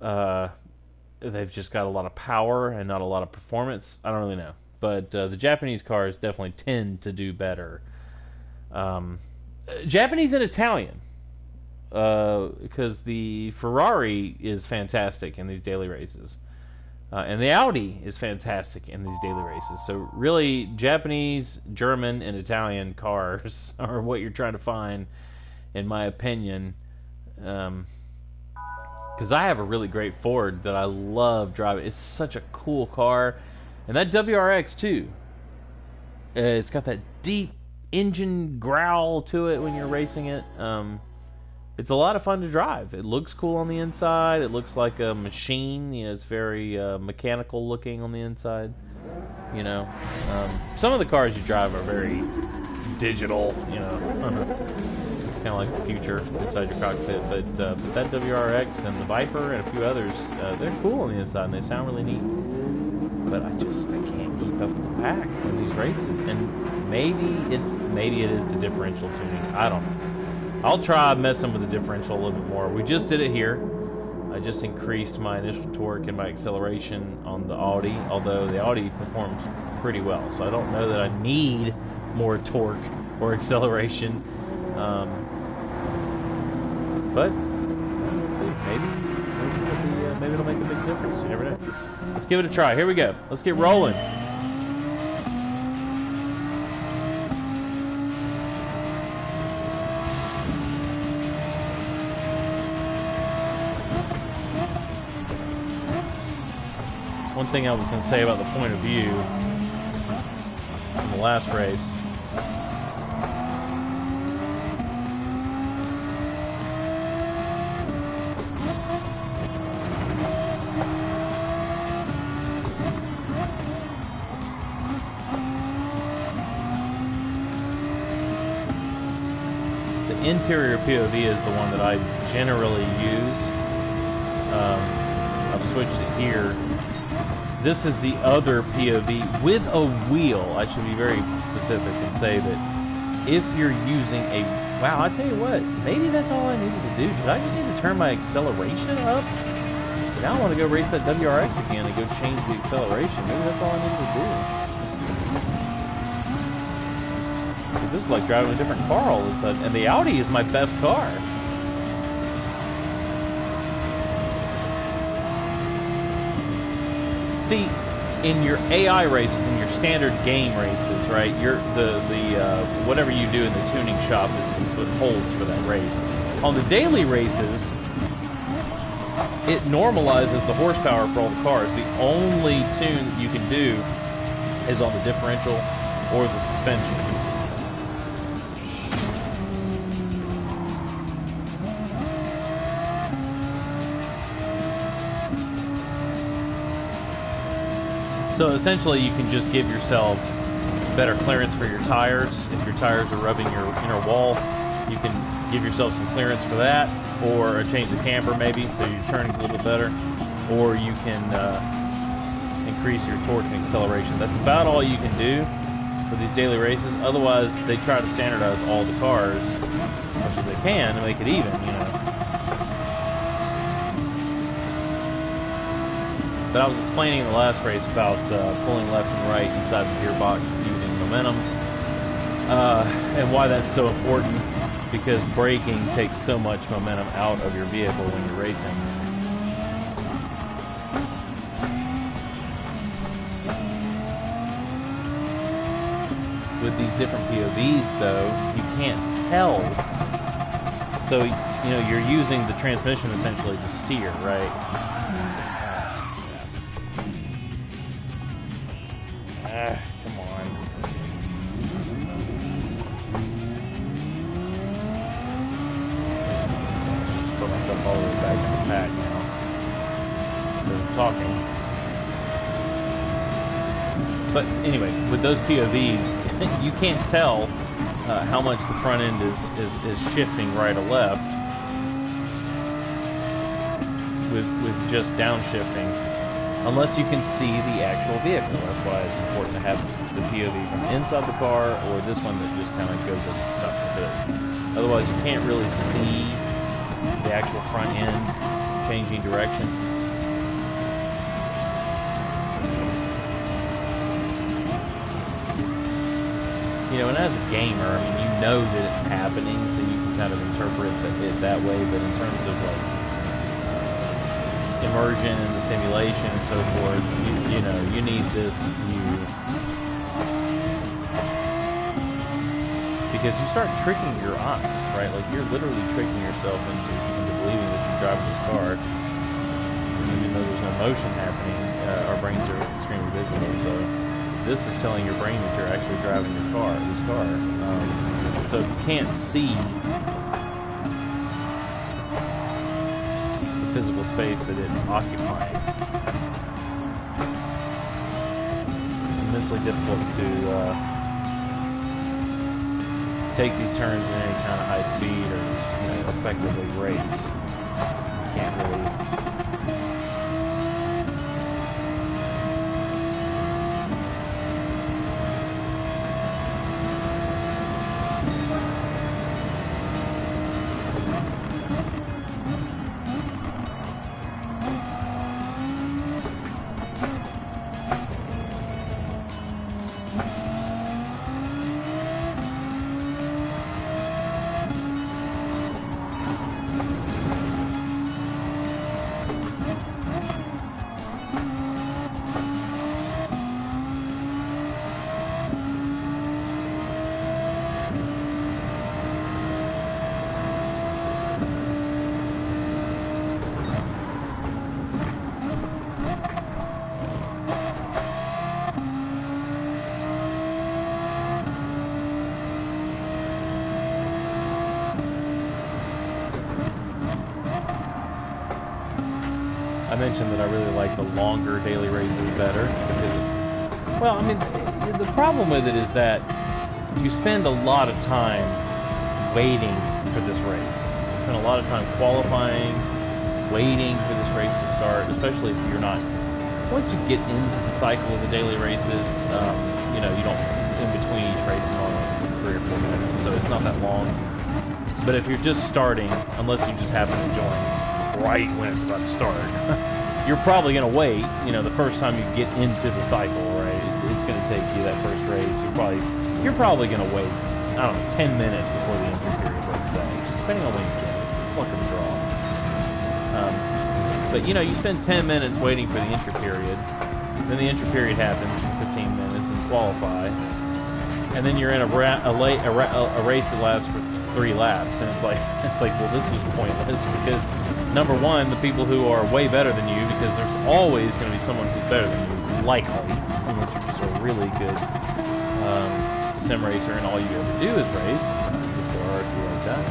they've just got a lot of power and not a lot of performance. I don't really know. But the Japanese cars definitely tend to do better. Japanese and Italian. Because the Ferrari is fantastic in these daily races. And the Audi is fantastic in these daily races. So really, Japanese, German, and Italian cars are what you're trying to find, in my opinion. Because I have a really great Ford that I love driving. It's such a cool car. And that WRX too. It's got that deep engine growl to it when you're racing it. It's a lot of fun to drive. It looks cool on the inside. It looks like a machine. You know, it's very mechanical looking on the inside. You know, some of the cars you drive are very digital. You know, it's kind of like the future inside your cockpit. But that WRX and the Viper and a few others, they're cool on the inside and they sound really neat. But I can't keep up with the pack in these races. And maybe it is the differential tuning. I don't know. I'll try messing with the differential a little bit more. We just did it here. I just increased my initial torque and my acceleration on the Audi, although the Audi performs pretty well. So I don't know that I need more torque or acceleration. But we'll see. Maybe it'll make a big difference. You never know. Let's give it a try. Here we go. Let's get rolling. One thing I was going to say about the point of view in the last race. The interior POV is the one that I generally use. I've switched it here. This is the other POV with a wheel. I should be very specific and say that if you're using a... Wow, I tell you what, maybe that's all I needed to do. Did I just need to turn my acceleration up? Now I want to go race that WRX again and go change the acceleration. Maybe that's all I needed to do. Because this is like driving a different car all of a sudden. And the Audi is my best car. See, in your AI races, in your standard game races, right? Whatever you do in the tuning shop is what holds for that race. On the daily races, it normalizes the horsepower for all the cars. The only tune that you can do is on the differential or the suspension. So essentially you can just give yourself better clearance for your tires. If your tires are rubbing your inner wall, you can give yourself some clearance for that, or change the camber maybe so your turning's a little bit better, or you can increase your torque and acceleration. That's about all you can do for these daily races. Otherwise, they try to standardize all the cars as much as they can to make it even, you know. But I was explaining in the last race about pulling left and right inside the gearbox using momentum, and why that's so important, because braking takes so much momentum out of your vehicle when you're racing. With these different POVs, though, you can't tell. So, you know, you're using the transmission essentially to steer, right? Come on. Just put myself all the way back in the pack now. Because I'm talking. But anyway, with those POVs, you can't tell how much the front end is shifting right or left with just downshifting. Unless you can see the actual vehicle. That's why it's important to have the POV from inside the car, or this one that just kind of goes up top of the hood. Otherwise, you can't really see the actual front end changing direction. You know, and as a gamer, I mean, you know that it's happening, so you can kind of interpret it that way. But in terms of like, you immersion and the simulation and so forth, you know, you need this view. Because you start tricking your eyes, right? Like, you're literally tricking yourself into believing that you're driving this car. Even though there's no motion happening, our brains are extremely visual, so this is telling your brain that you're actually driving your car, this car. So if you can't see the physical space that it's occupying, it's immensely difficult to take these turns at any kind of high speed or, you know, effectively race. You can't really. I mentioned that I really like the longer daily races better because, well, I mean, the problem with it is that you spend a lot of time waiting for this race. You spend a lot of time qualifying, waiting for this race to start, especially if you're not, once you get into the cycle of the daily races, you know, you don't, in between each race is only like 3 or 4 minutes, so it's not that long. But if you're just starting, unless you just happen to join right when it's about to start, you're probably going to wait, you know, the first time you get into the cycle, right? It's going to take you that first race. You're probably going to wait, I don't know, 10 minutes before the entry period, let's say, just depending on when you get it. It's luck of the draw. But, you know, you spend 10 minutes waiting for the entry period, then the entry period happens for 15 minutes and qualify, and then you're in a race that lasts for 3 laps, and it's like, well, this was pointless because, number one, the people who are way better than you, because there's always going to be someone who's better than you, likely, unless you're just a really good sim racer and all you ever do is race, if there are a few like that.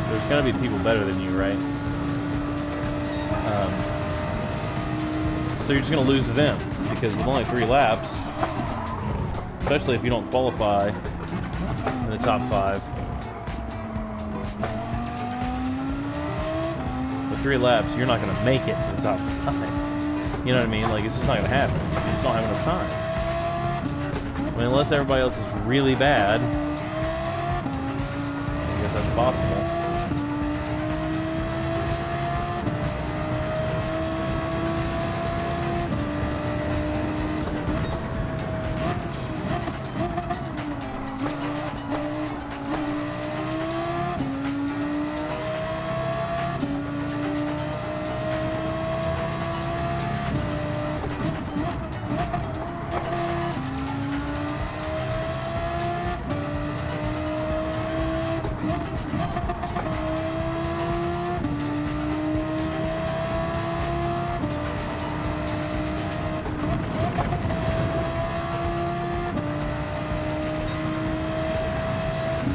There's going to be people better than you, right? So you're just going to lose to them, because with only 3 laps, especially if you don't qualify in the top 5, with 3 laps, you're not going to make it to the top 5. You know what I mean? Like, it's just not going to happen. You just don't have enough time. I mean, unless everybody else is really bad, I guess that's possible.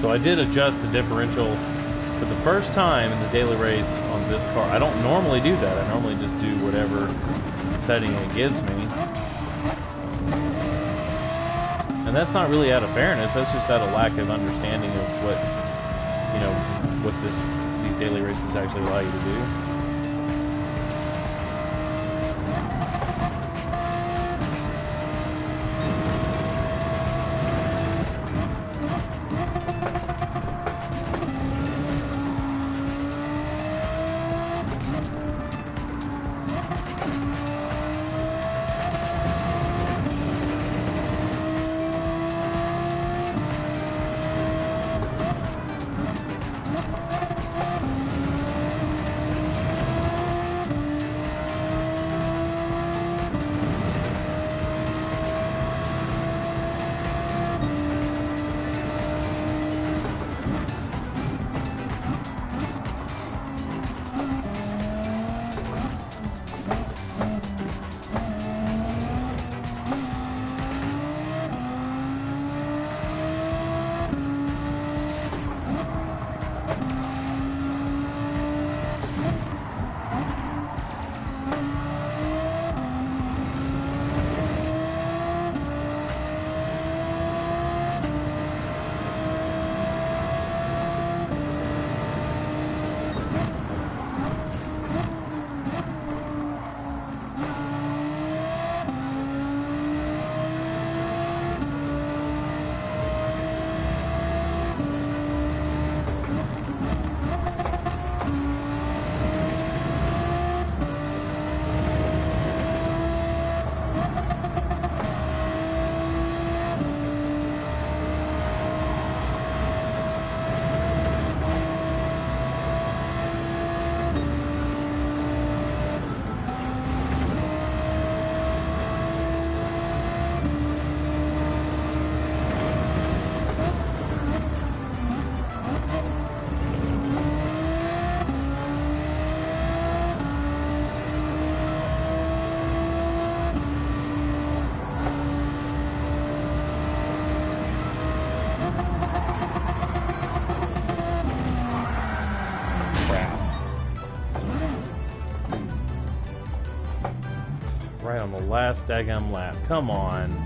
So I did adjust the differential for the first time in the daily race on this car. I don't normally do that. I normally just do whatever setting it gives me. And that's not really out of fairness. That's just out of lack of understanding of what, you know, what these daily races actually allow you to do. Right on the last daggum lap. Come on.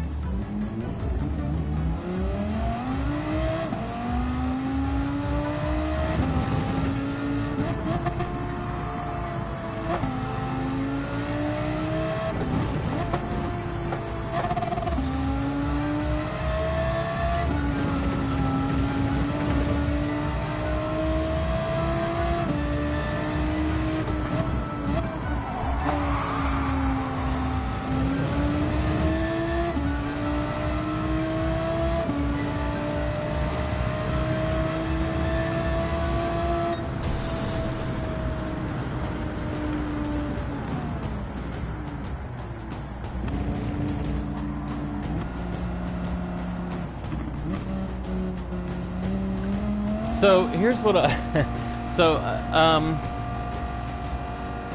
So here's what I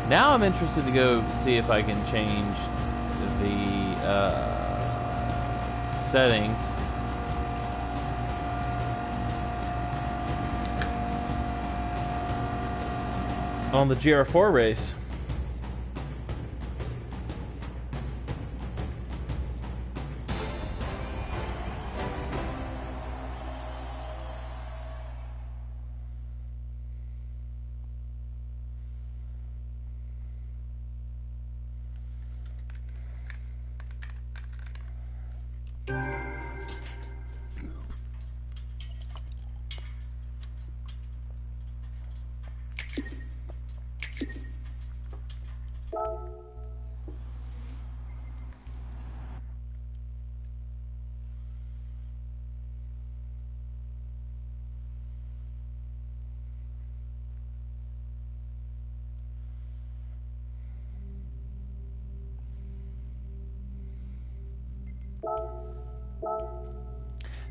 now I'm interested to go see if I can change the settings. On the GR4 race.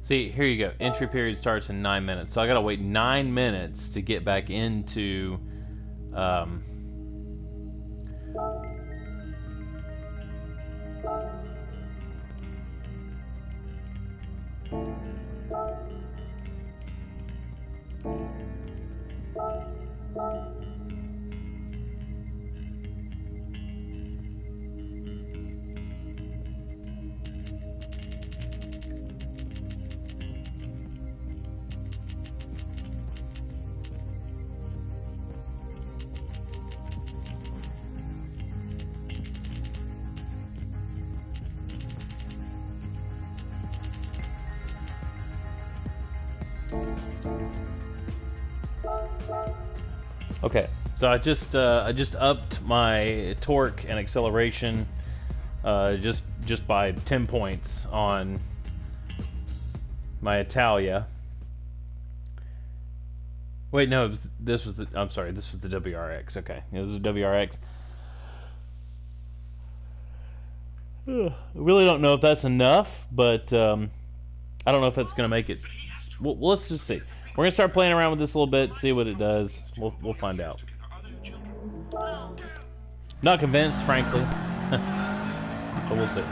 See, here you go. Entry period starts in 9 minutes. So I gotta wait 9 minutes to get back into okay, so I just upped my torque and acceleration just by 10 points on my Italia. Wait, no, this was the WRX. Okay, yeah, this is the WRX. I really don't know if that's enough, but I don't know if that's going to make it. Well, let's just see. We're going to start playing around with this a little bit, see what it does. We'll find out. Not convinced, frankly. But we'll see.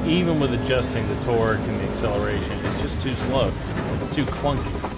even with adjusting the torque and the acceleration, it's just too slow. It's too clunky.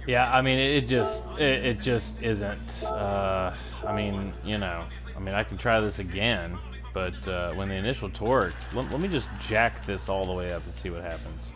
Yeah, I mean, it just isn't. I mean, you know, I mean, I can try this again, but when the initial torque, let me just jack this all the way up and see what happens.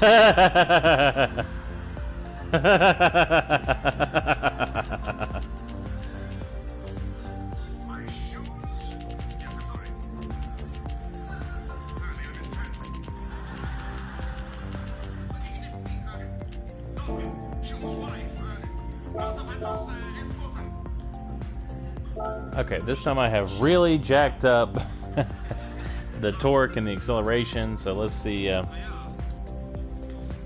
My shoes? Yes, I'm sorry. Apparently I misheard. But he didn't mean, no, shoes, wife, also etwas, Esposa. Okay, this time I have really jacked up the torque and the acceleration, so let's see.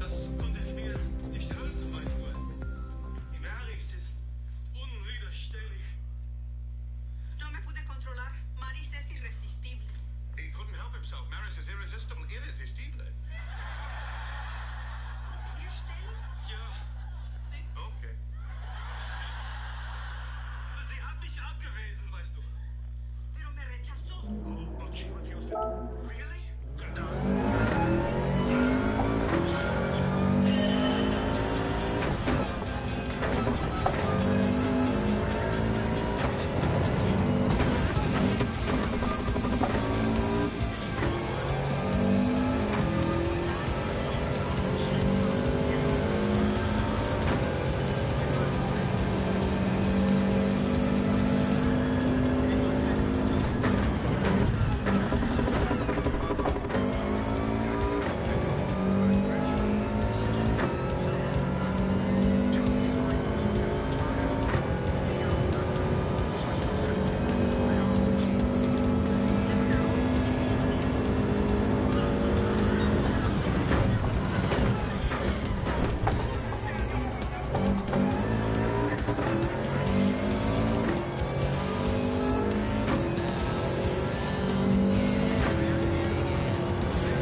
Das konnte ich mir nicht helfen, weißt du. Die Matrix ist unwiderstehlich. No me pude controlar. Maris es irresistible. He couldn't help himself. Maris is irresistible, irresistible. Irresistible? Ja, Sí. Okay. sie hat mich abgewiesen, weißt du. Pero me rechazó. Oh, but she refused it. Really?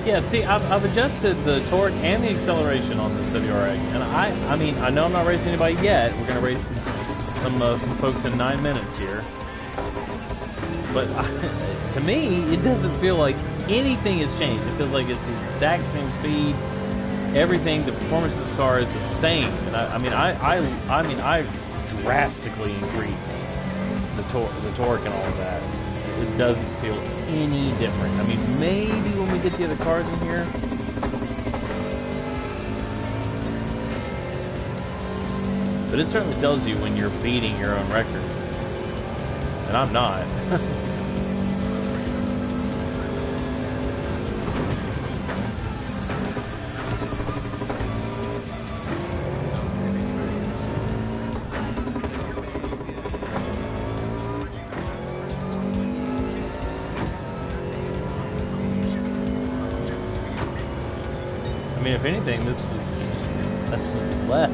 Yeah, see, I've adjusted the torque and the acceleration on this WRX, and I mean, I know I'm not racing anybody yet. We're gonna race some folks in 9 minutes here, but to me, it doesn't feel like anything has changed. It feels like it's the exact same speed. Everything, the performance of this car is the same, and I mean, I drastically increased the torque, and all of that. It doesn't feel any different. I mean, maybe when we get the other cars in here. But it certainly tells you when you're beating your own record. And I'm not. I mean, if anything, this was less.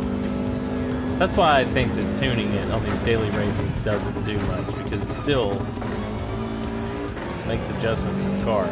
That's why I think that tuning it on these daily races doesn't do much, because it still makes adjustments to the car.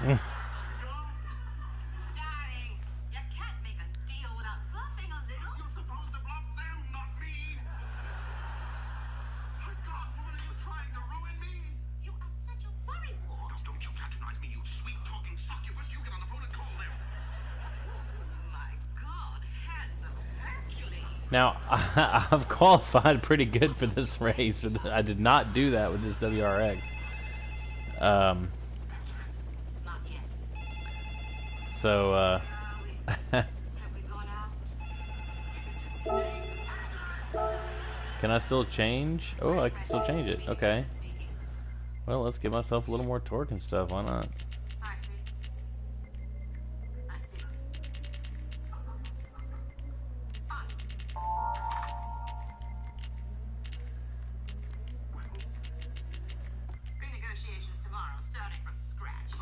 Darling, you can't make a deal without bluffing a little. You're supposed to bluff them, not me. My God, woman, are you trying to ruin me? You are such a worrywart. Now, don't you patronize me, you sweet-talking succubus. You get on the phone and call them. My God, hands of Hercules. Now, I've qualified pretty good for this race, but I did not do that with this WRX. Not yet. So, Have we gone out? Is it too late? can I still change? Oh, I can still change it. Okay. Speaking. Well, let's give myself a little more torque and stuff. Why not? I see. I see. Fine. Renegotiations tomorrow, starting from scratch.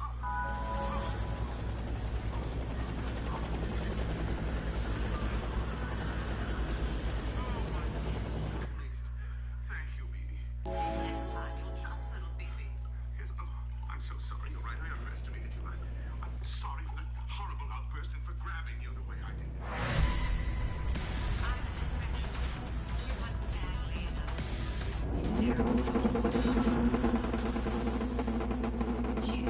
Thank you, Beanie. Next time you'll trust little BB. Yes, oh, I'm so sorry. You're right. I underestimated you. I'm sorry for that horrible outburst and for grabbing you the way I did. I was enriched. He was badly enough. Cheers.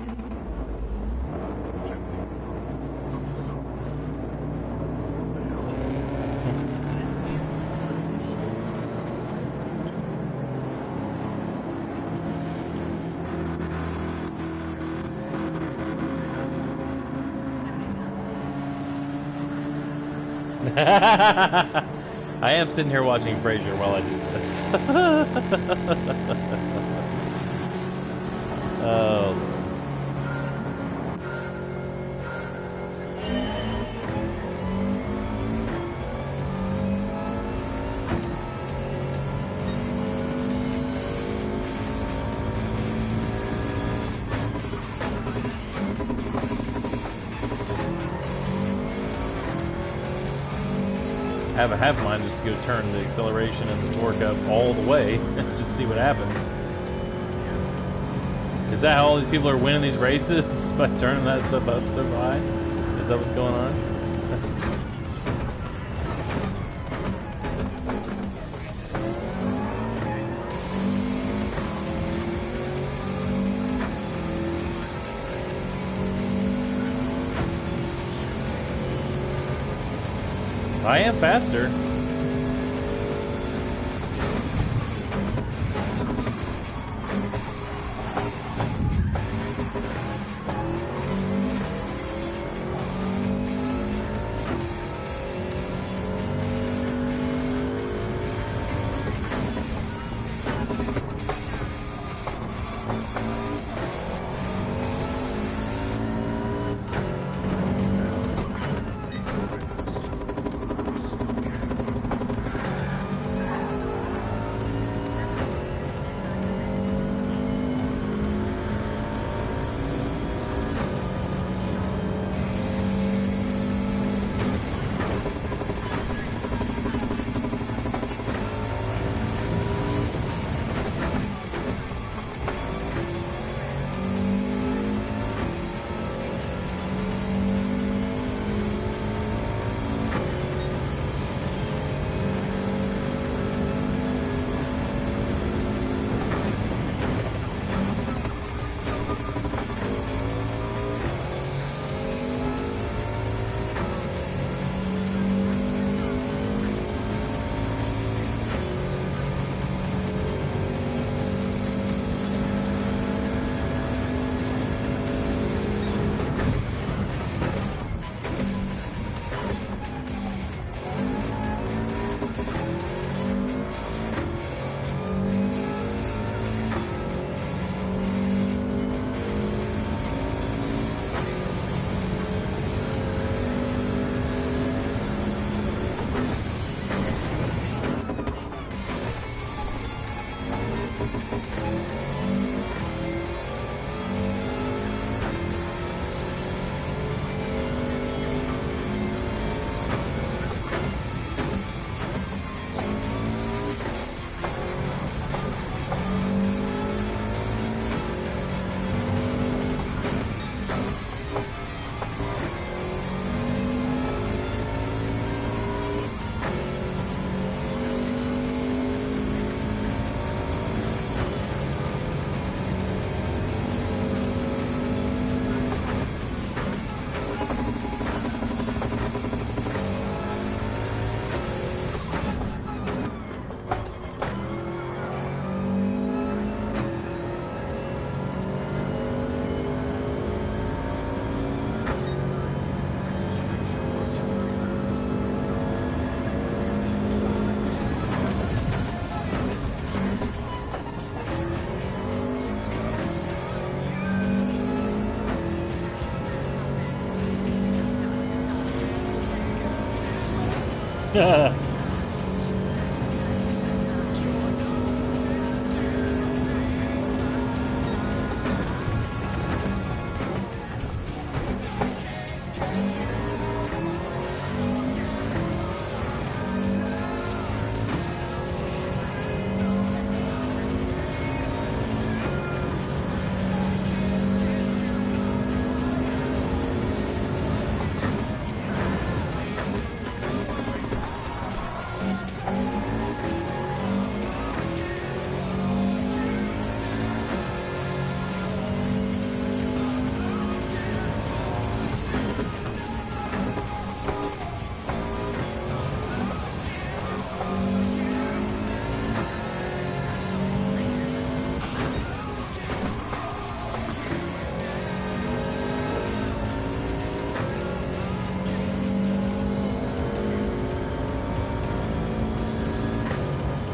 I am sitting here watching Frasier while I do this. Oh. Have a half mind just to go turn the acceleration and the torque up all the way and just see what happens. Is that how all these people are winning these races? By turning that stuff up so high? Is that what's going on? I am faster.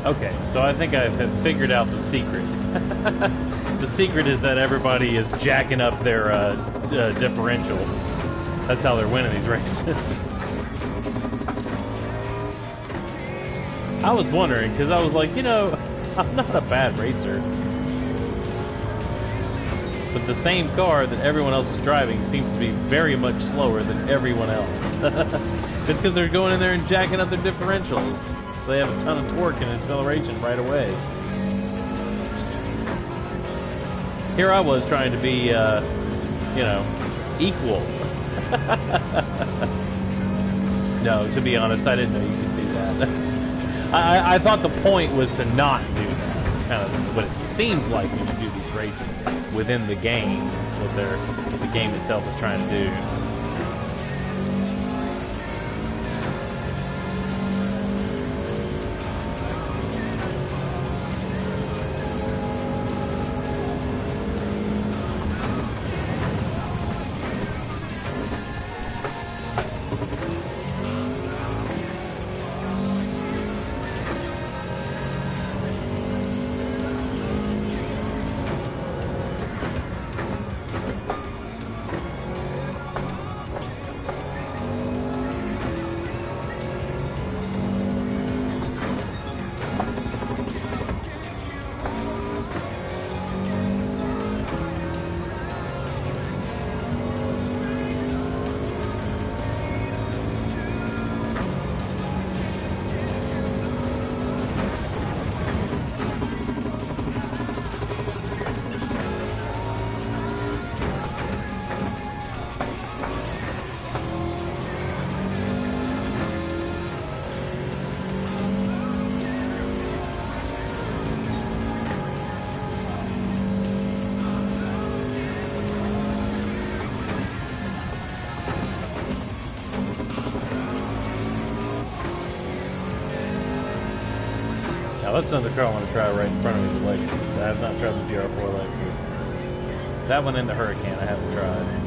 Okay, so I think I have figured out the secret. The secret is that everybody is jacking up their differentials. That's how they're winning these races. I was wondering, because I was like, you know, I'm not a bad racer. But the same car that everyone else is driving seems to be very much slower than everyone else. It's because they're going in there and jacking up their differentials. So they have a ton of torque and acceleration right away. Here I was trying to be, you know, equal. No, to be honest, I didn't know you could do that. I thought the point was to not do that. Kind of what it seems like when you do these races within the game. That's what the game itself is trying to do. That's another car I want to try right in front of me, the Lexus. I have not tried the GR4 Lexus. That one in the Hurricane I haven't tried.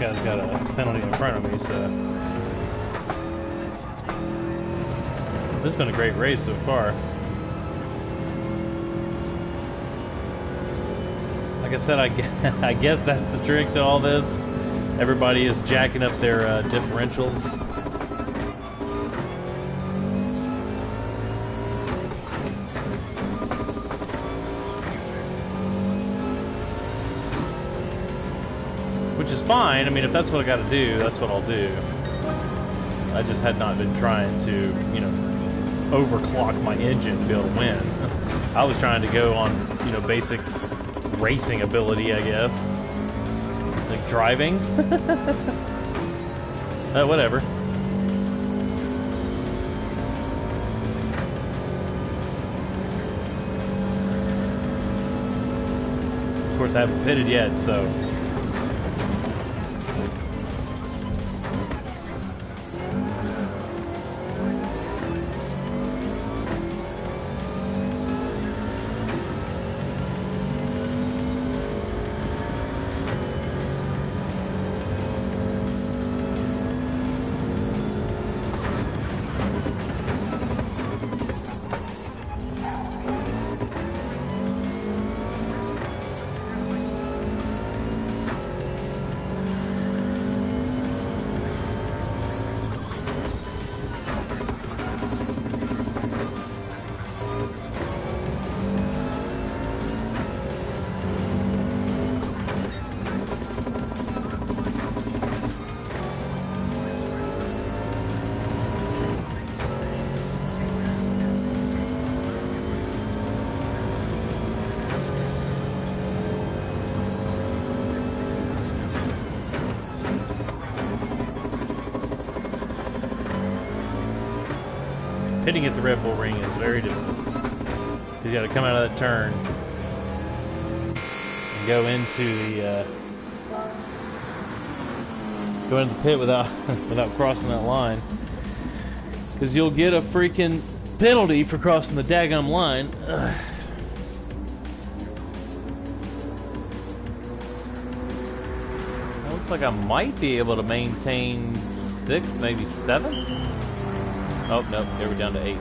guy's got a penalty in front of me, so... This has been a great race so far. Like I said, I guess that's the trick to all this. Everybody is jacking up their differentials. Which is fine. I mean, if that's what I gotta do, that's what I'll do. I just had not been trying to, you know, overclock my engine to be able to win. I was trying to go on, you know, basic racing ability, I guess. Like driving. Whatever. Of course, I haven't pitted yet, so... Hitting at the Red Bull Ring is very difficult. He's got to come out of that turn and go into the pit without without crossing that line, because you'll get a freaking penalty for crossing the daggum line. Ugh. It looks like I might be able to maintain 6th, maybe 7th. Oh, no, there we're down to 8.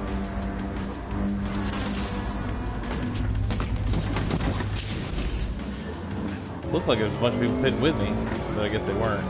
Looked like there was a bunch of people pitting with me, but I guess they weren't.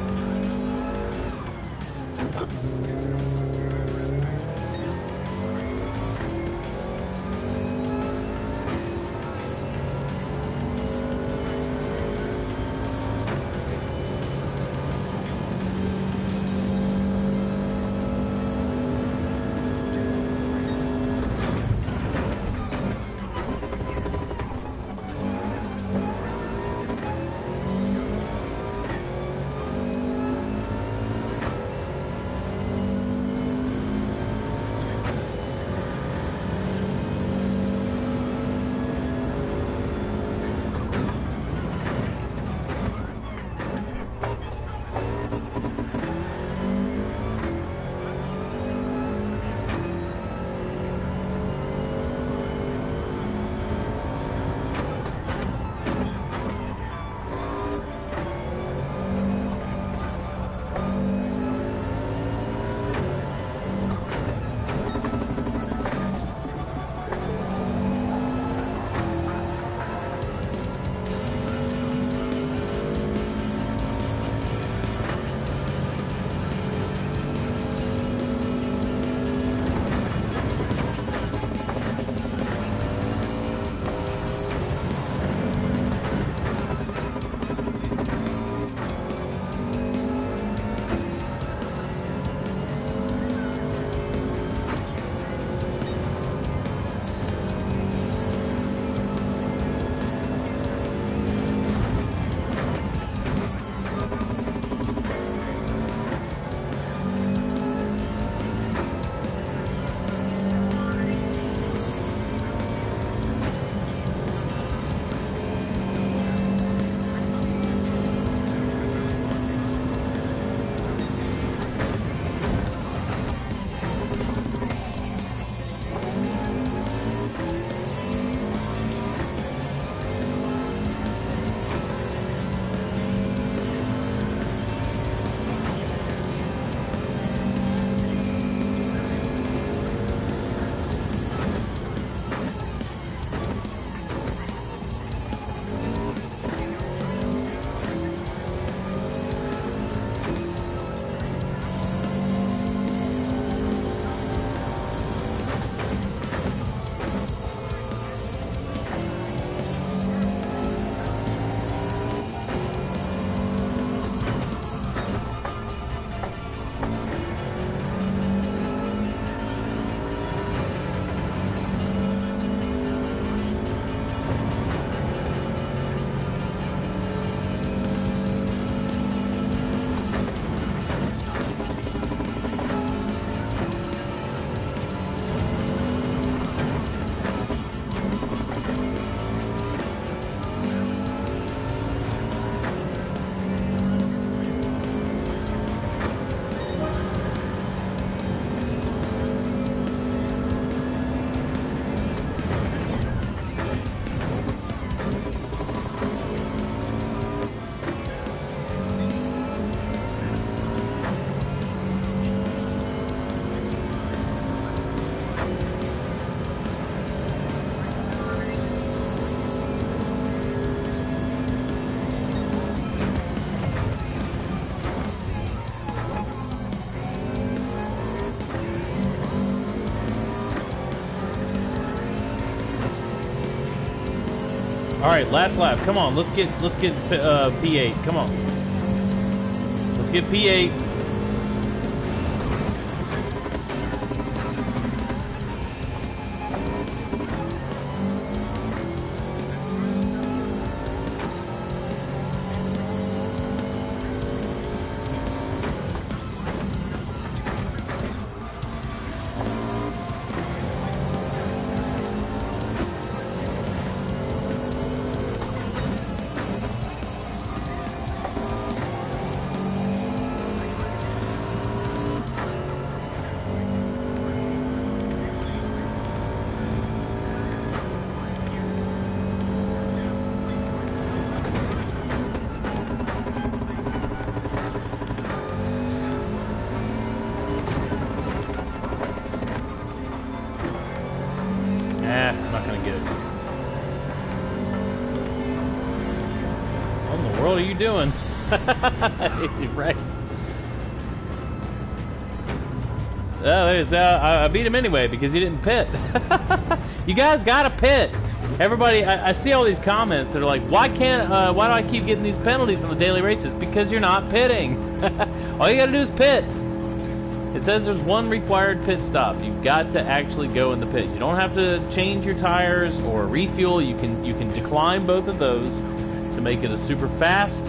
All right, last lap. Come on, let's get P8. Come on, let's get P8. I'm not gonna get it. What in the world are you doing? Right. Oh, I beat him anyway because he didn't pit. You guys gotta pit. Everybody, I see all these comments that are like, why do I keep getting these penalties on the daily races? Because you're not pitting. All you gotta do is pit. It says there's one required pit stop. You've got to actually go in the pit. You don't have to change your tires or refuel. You can decline both of those to make it a super fast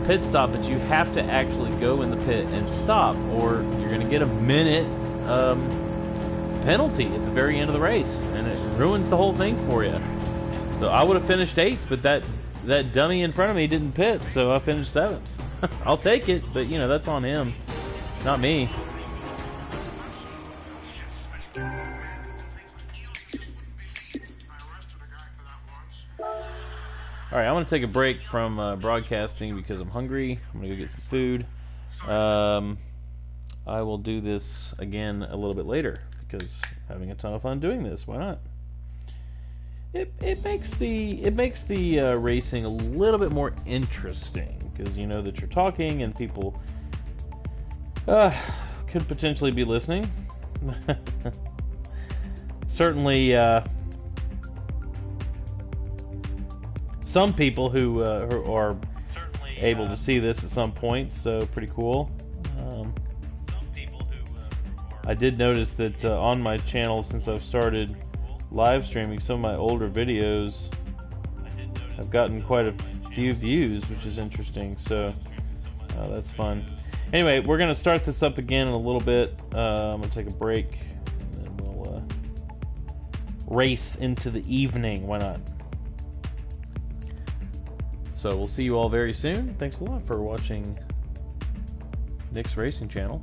pit stop, but you have to actually go in the pit and stop, or you're going to get a minute penalty at the very end of the race, and it ruins the whole thing for you. So I would have finished 8th, but that dummy in front of me didn't pit, so I finished 7th. I'll take it, but you know, that's on him, not me. Alright, I'm going to take a break from broadcasting because I'm hungry. I'm going to go get some food. I will do this again a little bit later because I'm having a ton of fun doing this. Why not? It makes the racing a little bit more interesting because you know that you're talking and people could potentially be listening. Certainly, some people who are able to see this at some point, so pretty cool. I did notice that on my channel, since I've started live streaming, some of my older videos have gotten quite a few views, which is interesting, so that's fun. Anyway, we're going to start this up again in a little bit. I'm going to take a break, and then we'll race into the evening. Why not? So we'll see you all very soon. Thanks a lot for watching Nick's Racing Channel.